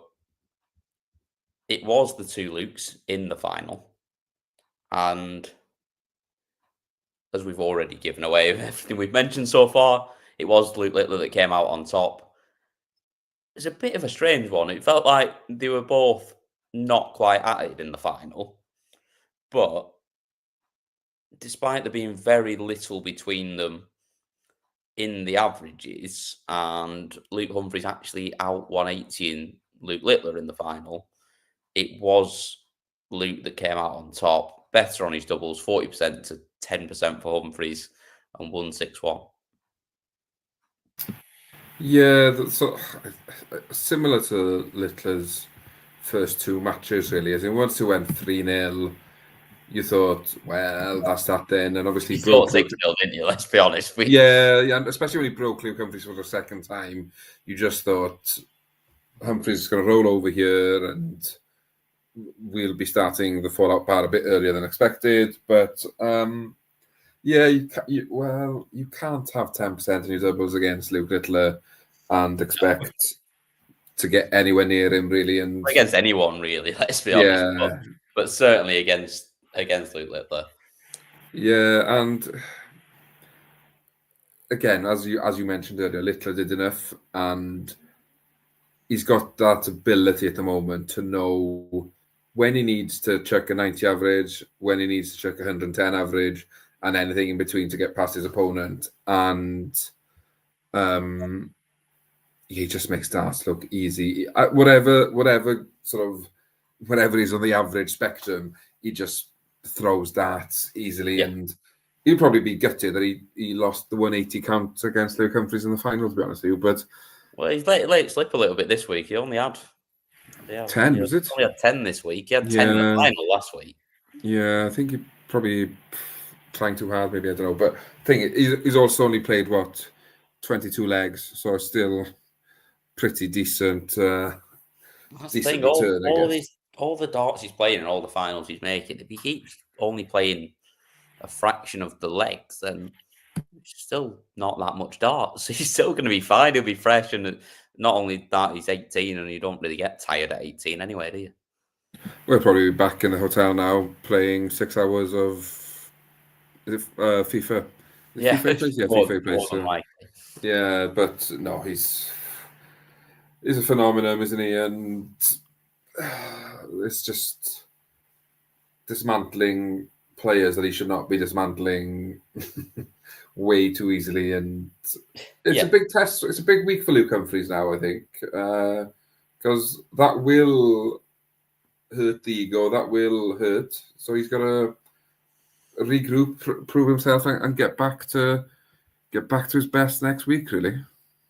it was the 2 Lukes in the final, and as we've already given away everything we've mentioned so far, it was Luke Littler that came out on top. It's a bit of a strange one. It felt like they were both not quite at it in the final, but despite there being very little between them in the averages, and Luke Humphries actually out 180 Luke Littler in the final, it was Luke that came out on top, better on his doubles, 40% to 10% for Humphries, and 161. Yeah, so similar to Littler's first 2 matches, really. As in, once he went 3-0, you thought, well, that's that then. And obviously, you thought 6-0, didn't you? Let's be honest. Yeah, and especially when he broke Luke Humphries for the second time, you just thought Humphries is going to roll over here and we'll be starting the fallout part a bit earlier than expected. But you can't have 10% in your doubles against Luke Littler and expect to get anywhere near him, really. And against anyone, really, let's be honest. But certainly against Luke Littler. Yeah, and again, as you mentioned earlier, Littler did enough, and he's got that ability at the moment to know when he needs to chuck a 90 average, when he needs to chuck 110 average, and anything in between to get past his opponent. And he just makes darts look easy. Whatever he's on the average spectrum, he just throws darts easily. And he'll probably be gutted that he lost the 180 count against Luke Humphries in the final, to be honest with you. But he's let it slip a little bit this week. He only had 10, was it? Only had 10 this week. He had 10 in the final last week. Yeah, I think he probably trying too hard, maybe, I don't know. But I think he's also only played, 22 legs, so still pretty decent. That's the thing. All the darts he's playing and all the finals he's making, if he keeps only playing a fraction of the legs, then it's still not that much darts. He's still going to be fine. He'll be fresh, and not only that, he's 18, and you don't really get tired at 18 anyway, do you? We'll probably be back in the hotel now, playing 6 hours of FIFA. FIFA plays. Yeah, but no, he's a phenomenon, isn't he? And it's just dismantling players that he should not be dismantling way too easily. And it's a big test. It's a big week for Luke Humphries now, I think, because that will hurt the ego. That will hurt. So he's got to regroup, prove himself, and get back to get back to his best next week, really.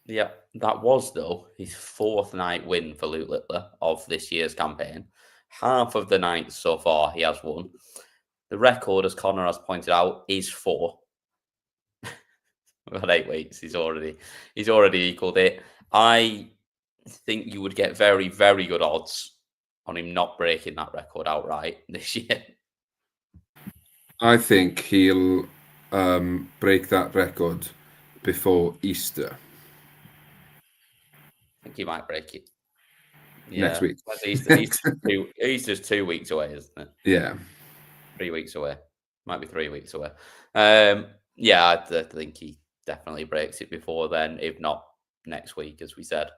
Yeah, that was, though, his 4th night win for Luke Littler of this year's campaign. Half of the nights so far he has won. The record, as Connor has pointed out, is 4. About 8 weeks, he's already equaled it. I think you would get very, very good odds on him not breaking that record outright this year. I think he'll break that record before Easter. I think he might break it. Next week. Easter's 2 weeks away, isn't it? Yeah. 3 weeks away. Might be 3 weeks away. Yeah, I think he definitely breaks it before then, if not next week, as we said.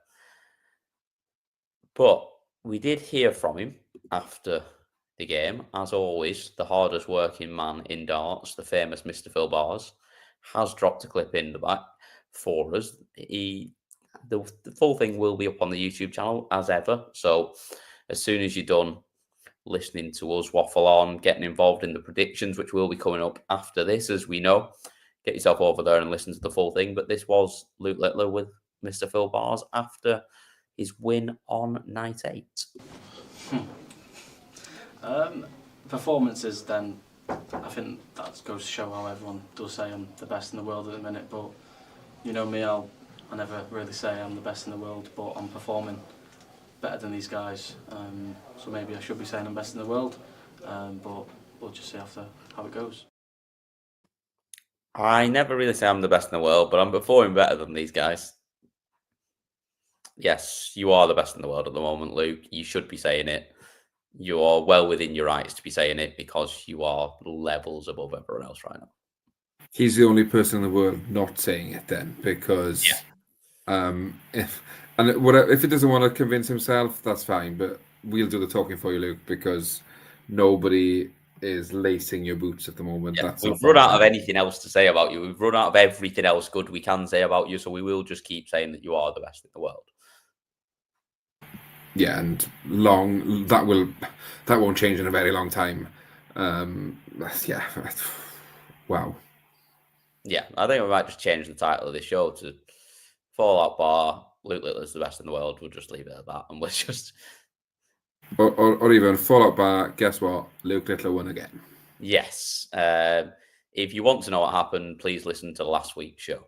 But we did hear from him after the game. As always, the hardest working man in darts, the famous Mr. Phil Bars, has dropped a clip in the back for us. The full thing will be up on the YouTube channel as ever. So as soon as you're done listening to us waffle on, getting involved in the predictions, which will be coming up after this, as we know, get yourself over there and listen to the full thing. But this was Luke Littler with Mr. Phil Bars after his win on night 8. Performances, then, I think that goes to show how everyone does say I'm the best in the world at the minute, but you know me, I never really say I'm the best in the world, but I'm performing better than these guys, so maybe I should be saying I'm best in the world, but we'll just see after how it goes. I never really say I'm the best in the world, but I'm performing better than these guys. Yes, you are the best in the world at the moment, Luke. You should be saying it. You are well within your rights to be saying it because you are levels above everyone else right now. He's the only person in the world not saying it then, because if he doesn't want to convince himself, that's fine. But we'll do the talking for you, Luke, because nobody is lacing your boots at the moment. Yeah, we've run out of anything else to say about you. We've run out of everything else good we can say about you, so we will just keep saying that you are the best in the world. Yeah, and that won't change in a very long time. Yeah, wow. Yeah, I think we might just change the title of this show to Fallout Bar. Luke Littler's the best in the world. We'll just leave it at that, and we'll just or even Fallout Bar. Guess what? Luke Littler won again. Yes. If you want to know what happened, please listen to last week's show.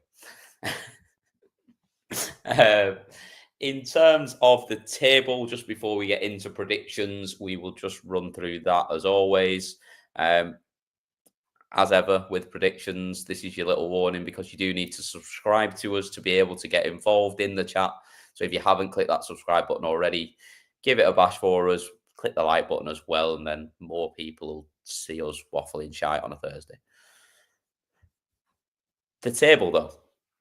In terms of the table, just before we get into predictions, we will just run through that as always. As ever with predictions, this is your little warning because you do need to subscribe to us to be able to get involved in the chat. So if you haven't clicked that subscribe button already, give it a bash for us. Click the like button as well, and then more people will see us waffling shite on a Thursday. The table, though,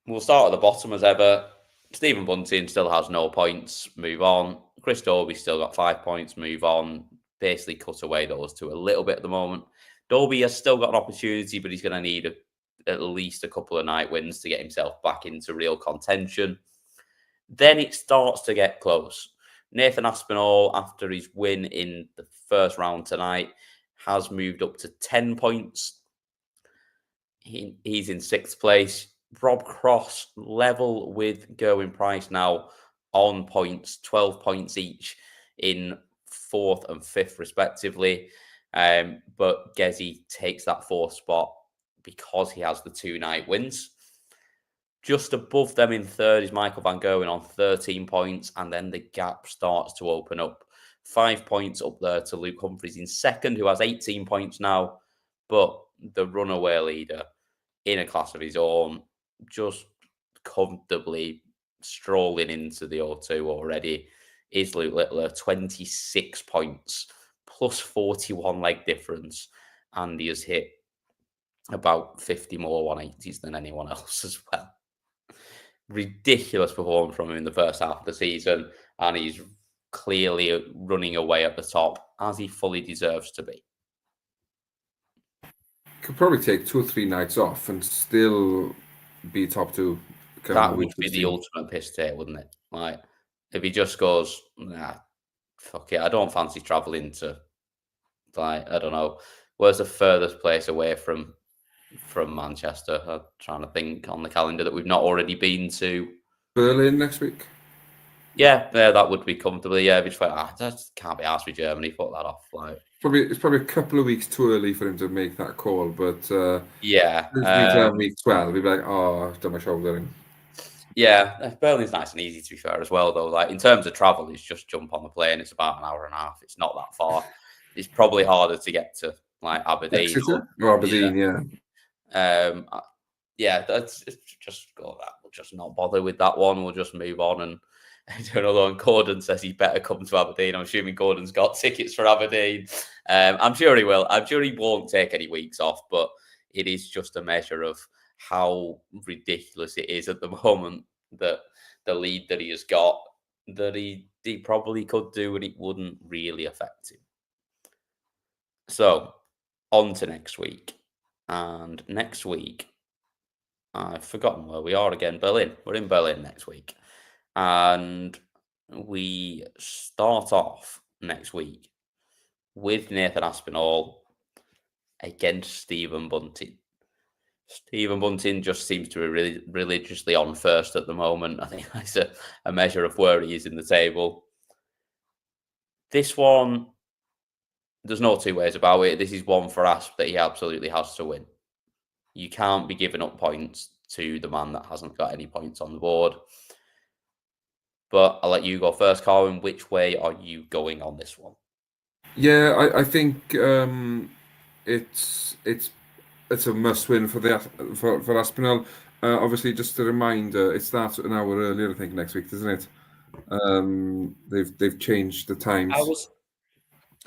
we'll start at the bottom as ever. Stephen Bunting still has no points. Move on. Chris Dobey still got 5 points. Move on. Basically cut away those two a little bit at the moment. Dobey has still got an opportunity, but he's going to need at least a couple of night wins to get himself back into real contention. Then it starts to get close. Nathan Aspinall, after his win in the first round tonight, has moved up to 10 points. He's in 6th place. Rob Cross level with Gerwin Price now on points, 12 points each in 4th and 5th respectively. But Gezi takes that 4th spot because he has the 2 night wins. Just above them in 3rd is Michael Van Gerwen on 13 points, and then the gap starts to open up. 5 points up there to Luke Humphries in 2nd, who has 18 points now, but the runaway leader in a class of his own, just comfortably strolling into the O2 already, is Luke Littler, 26 points, plus 41 leg difference, and he has hit about 50 more 180s than anyone else as well. Ridiculous performance from him in the first half of the season, and he's clearly running away at the top, as he fully deserves to be. Could probably take 2 or 3 nights off and still be top 2. That would be the ultimate piss take, wouldn't it? Like, if he just goes, nah, fuck it, I don't fancy travelling to, like, I don't know, where's the furthest place away from from Manchester? I'm trying to think on the calendar that we've not already been to. Berlin next week. Yeah, that would be comfortably. Yeah, just like that can't be asked with Germany. Put that off. Like, it's probably a couple of weeks too early for him to make that call. But yeah, week 12, he'd be like, "Oh, I've done my shouldering." Yeah, Berlin's nice and easy to be fair as well. Though, like in terms of travel, it's just jump on the plane. It's about an hour and a half. It's not that far. It's probably harder to get to like Aberdeen. Exeter or Aberdeen, yeah. That's just go that. We'll just not bother with that one. We'll just move on. And I don't know. And Gordon says he better come to Aberdeen. I'm assuming Gordon's got tickets for Aberdeen. I'm sure he will. I'm sure he won't take any weeks off. But it is just a measure of how ridiculous it is at the moment that the lead that he has got, that he probably could do and it wouldn't really affect him. So, on to next week. And next week, I've forgotten where we are again. Berlin. We're in Berlin next week. And we start off next week with Nathan Aspinall against Stephen Bunting. Stephen Bunting just seems to be really religiously on first at the moment. I think that's a measure of where he is in the table. This one, there's no two ways about it. This is one for Asp that he absolutely has to win. You can't be giving up points to the man that hasn't got any points on the board. But I'll let you go first, Carwin. Which way are you going on this one? Yeah, I think it's a must-win for Aspinall. Obviously, just a reminder, it starts an hour earlier, I think, next week, doesn't it? They've changed the times.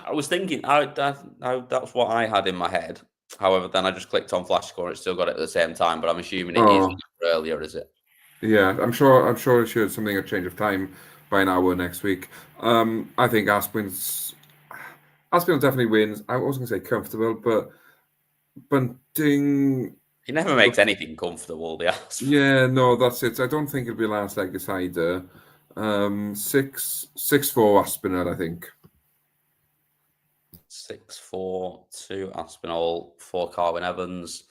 I was thinking that's what I had in my head. However, then I just clicked on Flash Score. It still got it at the same time, but I'm assuming it is earlier, is it? Yeah, I'm sure it should something a change of time by an hour next week. I think Aspinall definitely wins. I wasn't going to say comfortable, but Bunting. He never makes anything comfortable, the Aspinall. Yeah, no, that's it. I don't think it'll be last leg decider. 6-4 Aspinall, I think. 6-4 to Aspinall for Carwin Evans.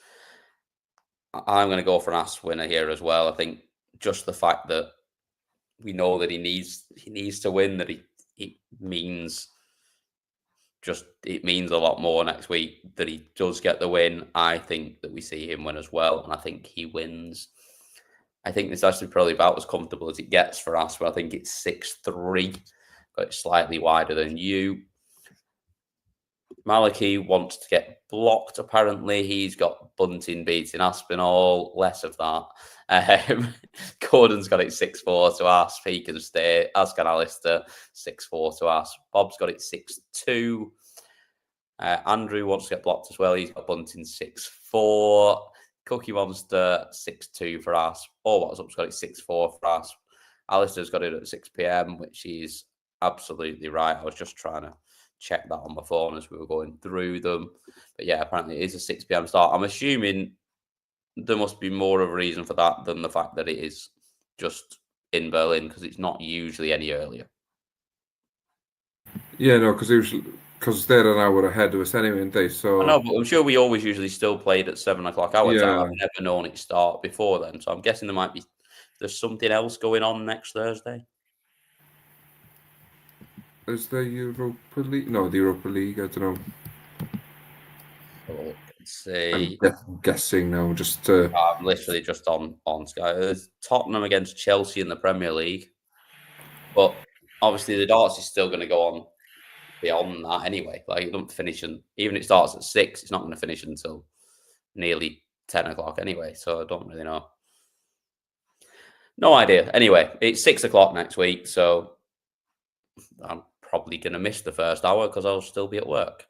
I'm going to go for an Asp winner here as well. I think just the fact that we know that he needs to win, that it means a lot more next week that he does get the win. I think that we see him win as well, and I think he wins. I think this is actually probably about as comfortable as it gets for us, but I think it's 6-3, but it's slightly wider than you. Malachy wants to get blocked, apparently. He's got Bunting beating Aspinall. Less of that. Gordon's got it 6-4 to Asp. He can stay. As can Alistair, 6-4 to Asp. Bob's got it 6-2. Andrew wants to get blocked as well. He's got Bunting 6-4. Cookie Monster 6-2 for Asp. What's up's got it 6-4 for Asp. Alistair's got it at 6 p.m, which is absolutely right. I was just trying to check that on my phone as we were going through them. But yeah, apparently it is a 6 p.m. start. I'm assuming there must be more of a reason for that than the fact that it is just in Berlin, because it's not usually any earlier. Yeah, no, because they're an hour ahead of us anyway, aren't they? So I know, but I'm sure we always usually still played at 7 o'clock our time. I've never known it start before then. So I'm guessing there's something else going on next Thursday. Is the Europa League? No, the Europa League. I don't know. Oh, let's see. I'm guessing now. I'm literally just on Sky. There's Tottenham against Chelsea in the Premier League, but obviously the darts is still going to go on beyond that anyway. Like, it doesn't finish, and even if it starts at 6, it's not going to finish until nearly 10 o'clock anyway. So I don't really know. No idea. Anyway, it's 6 o'clock next week, so I'm probably going to miss the first hour because I'll still be at work.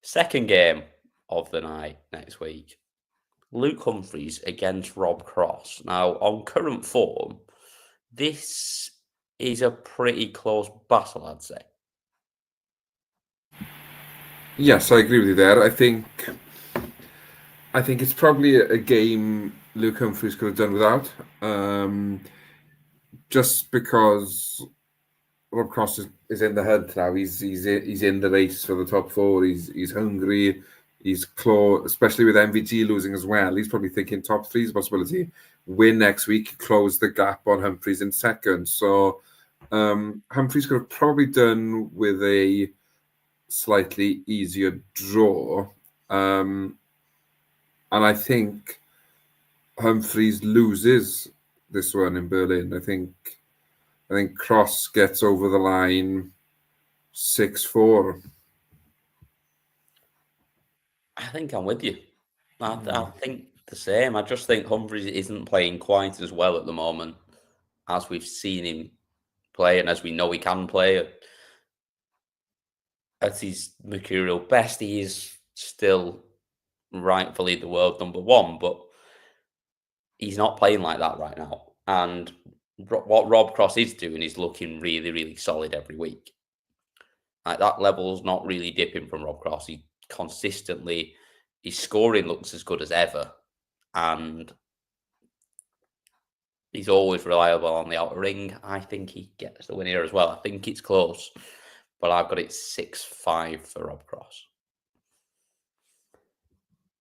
Second game of the night next week. Luke Humphries against Rob Cross. Now, on current form, this is a pretty close battle, I'd say. Yes, I agree with you there. I think it's probably a game Luke Humphries could have done without. Just because Rob Cross is in the hunt now. He's in the race for the top 4. He's hungry. He's close, especially with MVG losing as well. He's probably thinking top 3 is a possibility. Win next week, close the gap on Humphries in second. So Humphries could have probably done with a slightly easier draw. And I think Humphries loses this one in Berlin. I think Cross gets over the line 6-4. I think I'm with you. I think the same. I just think Humphries isn't playing quite as well at the moment as we've seen him play and as we know he can play. At his mercurial best, he is still rightfully the world number 1, but he's not playing like that right now. And what Rob Cross is doing is looking really, really solid every week. Like, that level's not really dipping from Rob Cross. He consistently, his scoring looks as good as ever, and he's always reliable on the outer ring. I think he gets the win here as well. I think it's close, but I've got it 6-5 for Rob Cross.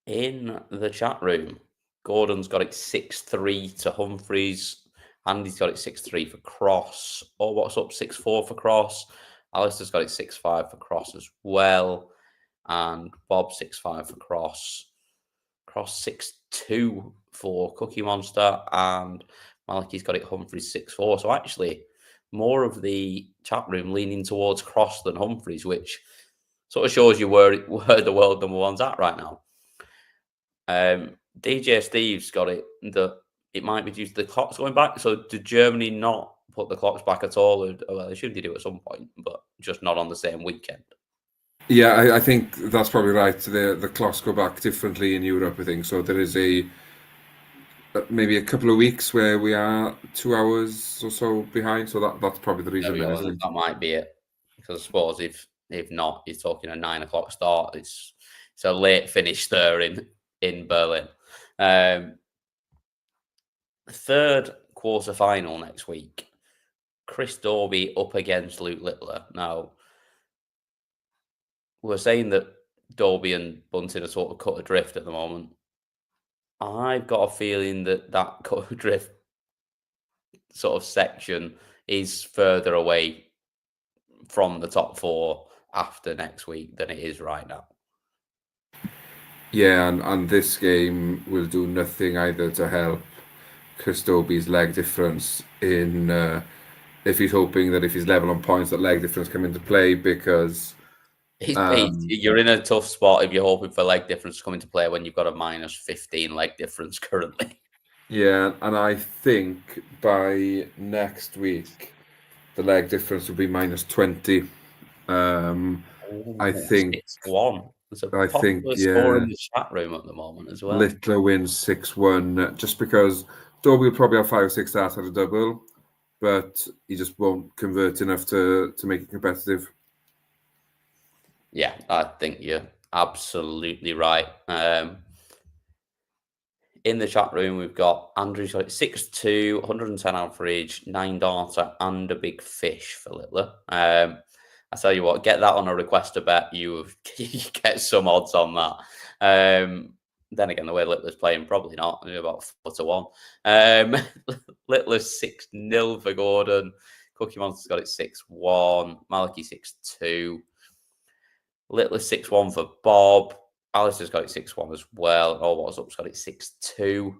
In the chat room, Gordon's got it 6-3 to Humphries. Andy's got it 6-3 for Cross. Oh, what's up? 6-4 for Cross. Alistair's got it 6-5 for Cross as well. And Bob 6-5 for Cross. Cross 6-2 for Cookie Monster. And Malachi's got it Humphries 6-4. So actually, more of the chat room leaning towards Cross than Humphries, which sort of shows you where the world number 1's at right now. DJ Steve's got it that it might be due to the clocks going back. So did Germany not put the clocks back at all? Well, they should do at some point, but just not on the same weekend. Yeah, I think that's probably right. The clocks go back differently in Europe, I think. So there is maybe a couple of weeks where we are 2 hours or so behind. So that's probably the reason. That might be it. Because I suppose if not, he's talking a 9 o'clock start. It's a late finish there in Berlin. Third quarter final next week. Chris Dobey up against Luke Littler. Now, we're saying that Dobey and Bunting are sort of cut adrift at the moment. I've got a feeling that cut adrift sort of section is further away from the top 4 after next week than it is right now. Yeah, and this game will do nothing either to help Chris Dobey's leg difference in if he's hoping that if he's level on points, that leg difference come into play, because you're in a tough spot if you're hoping for leg difference to come into play when you've got a -15 leg difference currently. Yeah, and I think by next week the leg difference will be -20. I think it's 1. There's a popular score in the chat room at the moment as well. Littler wins 6-1, just because Dobey will probably have 5 or 6 starts at a double, but he just won't convert enough to make it competitive. Yeah, I think you're absolutely right. In the chat room, we've got Andrew's got 6-2, 110 average, 9 darter, and a big fish for Littler. I tell you what, get that on a request to bet. You get some odds on that. Then again, the way Littler's playing, probably not. About 4-1. Littler's 6-0 for Gordon. Cookie Monster's got it 6-1. Malachi 6-2. Littler's 6-1 for Bob. Alistair's got it 6-1 as well. Oh, what's up's got it 6-2.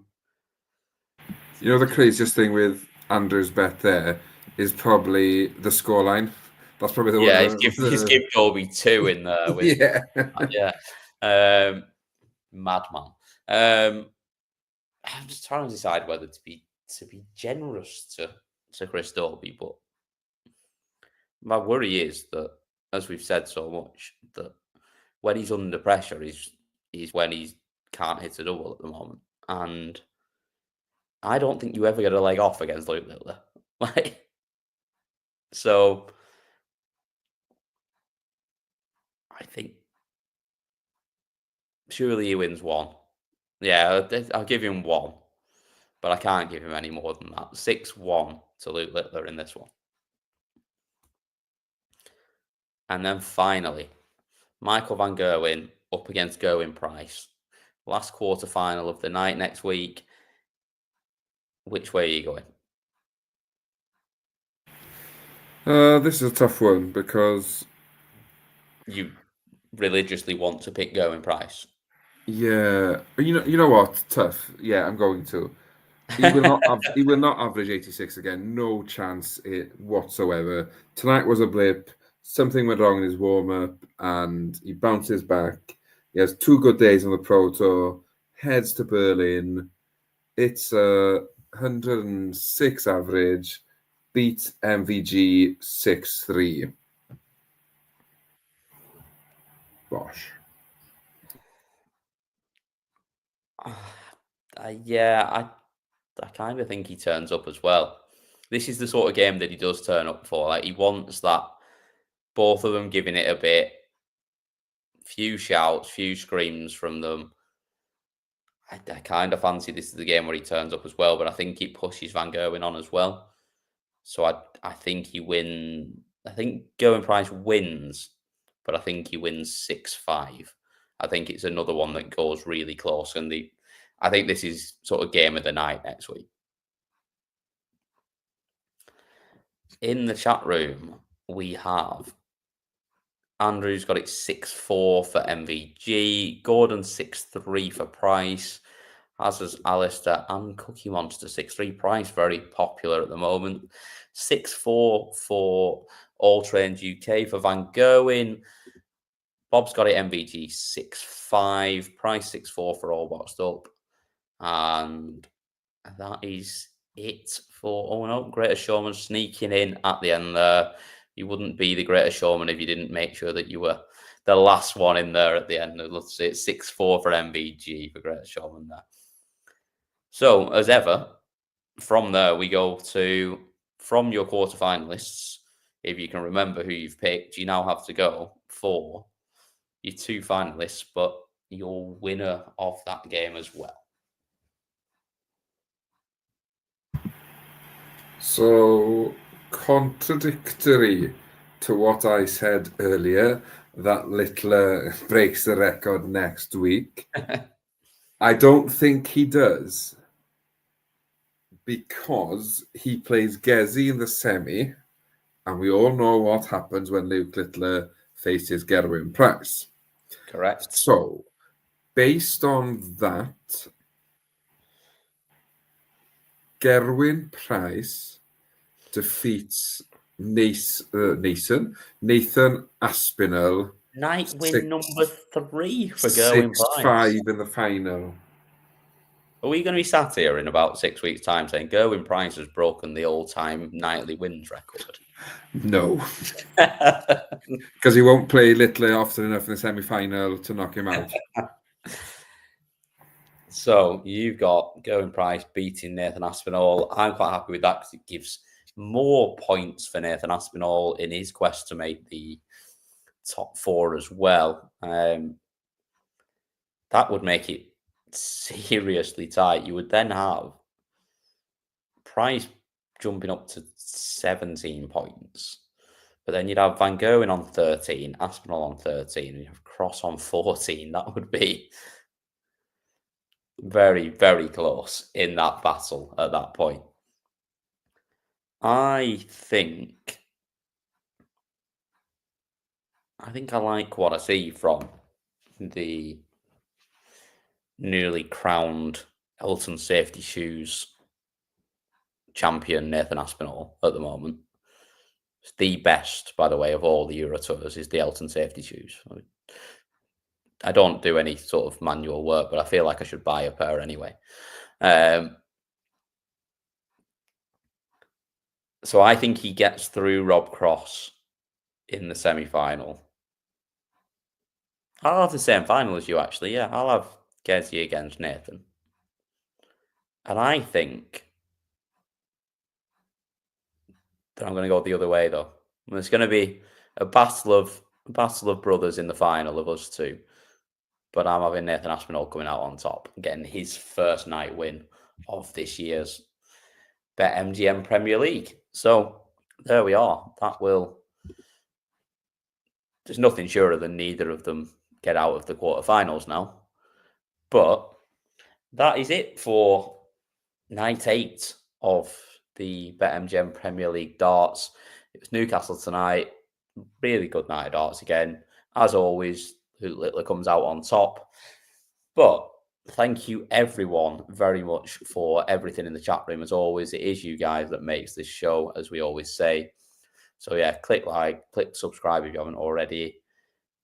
You know, the craziest thing with Andrew's bet there is probably the scoreline. That's probably the one. Yeah, he's given Dobey 2 in there. With, yeah. Madman. I'm just trying to decide whether to be generous to Chris Dobey, but my worry is that, as we've said so much, that when he's under pressure, he's when he can't hit a double at the moment, and I don't think you ever get a leg off against Luke Littler. So I think surely he wins 1. Yeah, I'll give him 1, but I can't give him any more than that. 6-1 to Luke Littler in this one. And then finally, Michael Van Gerwen up against Gerwyn Price. Last quarter final of the night next week. Which way are you going? This is a tough one because you religiously want to pick Gerwyn Price. Yeah, you know what? Tough. Yeah, I'm going to. He will not. He will not average 86 again. No chance whatsoever. Tonight was a blip. Something went wrong in his warm up, and he bounces back. He has 2 good days on the Pro Tour. Heads to Berlin. It's a 106 average. Beat MVG 6-3. Bosh. Yeah, I kind of think he turns up as well. This is the sort of game that he does turn up for. Like, he wants that, both of them giving it a bit, few shouts, few screams from them. I kind of fancy this is the game where he turns up as well, but I think he pushes Van Gerwen on as well. So I think he wins. I think Gerwyn Price wins, but I think he wins 6-5. I think it's another one that goes really close, and I think this is sort of game of the night next week. In the chat room, we have Andrew's got it 6-4 for MVG, Gordon 6-3 for Price, as is Alistair and Cookie Monster 6-3. Price very popular at the moment. 6-4 for All Trains UK for Van Gerwen. Bob's got it MVG 6-5, Price 6-4 for All Boxed Up. And that is it for, oh no, Greatest Showman sneaking in at the end there. You wouldn't be the Greatest Showman if you didn't make sure that you were the last one in there at the end. Let's say it's 6-4 for MVG for Greatest Showman there. So, as ever, from there we go to, from your quarterfinalists, if you can remember who you've picked, you now have to go for your 2 finalists, but your winner of that game as well. So, contradictory to what I said earlier, that Littler breaks the record next week. I don't think he does, because he plays Gezi in the semi, and we all know what happens when Luke Littler faces Gerwyn Price. Correct. So, based on that, Gerwyn Price defeats Nathan Aspinall. Night win number 3 for Gerwyn Price. 6-5 in the final. Are we going to be sat here in about 6 weeks' time saying Gerwyn Price has broken the all-time nightly wins record? No. Because he won't play Littler often enough in the semi-final to knock him out. So you've got Gerwyn Price beating Nathan Aspinall. I'm quite happy with that because it gives more points for Nathan Aspinall in his quest to make the top 4 as well. That would make it seriously tight. You would then have Price jumping up to 17 points. But then you'd have Van Gerwen on 13, Aspinall on 13, and you have Cross on 14. That would be very, very close in that battle at that point. I think I like what I see from the newly crowned Elton Safety Shoes champion Nathan Aspinall at the moment. It's the best, by the way, of all the Euro Tours is the Elton Safety Shoes. I don't do any sort of manual work, but I feel like I should buy a pair anyway. So I think he gets through Rob Cross in the semi-final. I'll have the same final as you, actually. Yeah, I'll have Gezi against Nathan. And I think that I'm going to go the other way, though. There's going to be a battle of brothers in the final of us two. But I'm having Nathan Aspinall coming out on top, getting his first night win of this year's BetMGM Premier League. So there we are. That will there's nothing surer than neither of them get out of the quarterfinals now. But that is it for night 8 of the BetMGM Premier League darts. It was Newcastle tonight. Really good night of darts again. As always, Littler comes out on top. But thank you everyone very much for everything in the chat room. As always, it is you guys that makes this show, as we always say. So yeah, click like, click subscribe if you haven't already.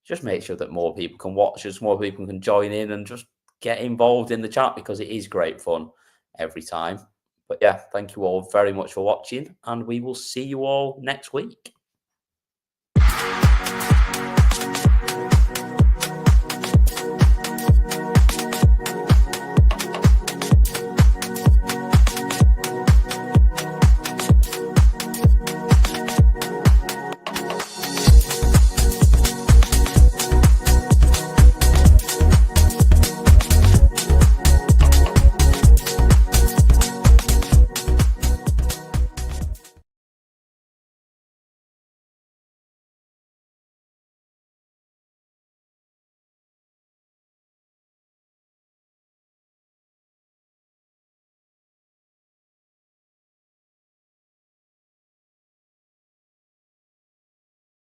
Just make sure that more people can watch us, more people can join in and just get involved in the chat, because it is great fun every time. But yeah, thank you all very much for watching, and we will see you all next week.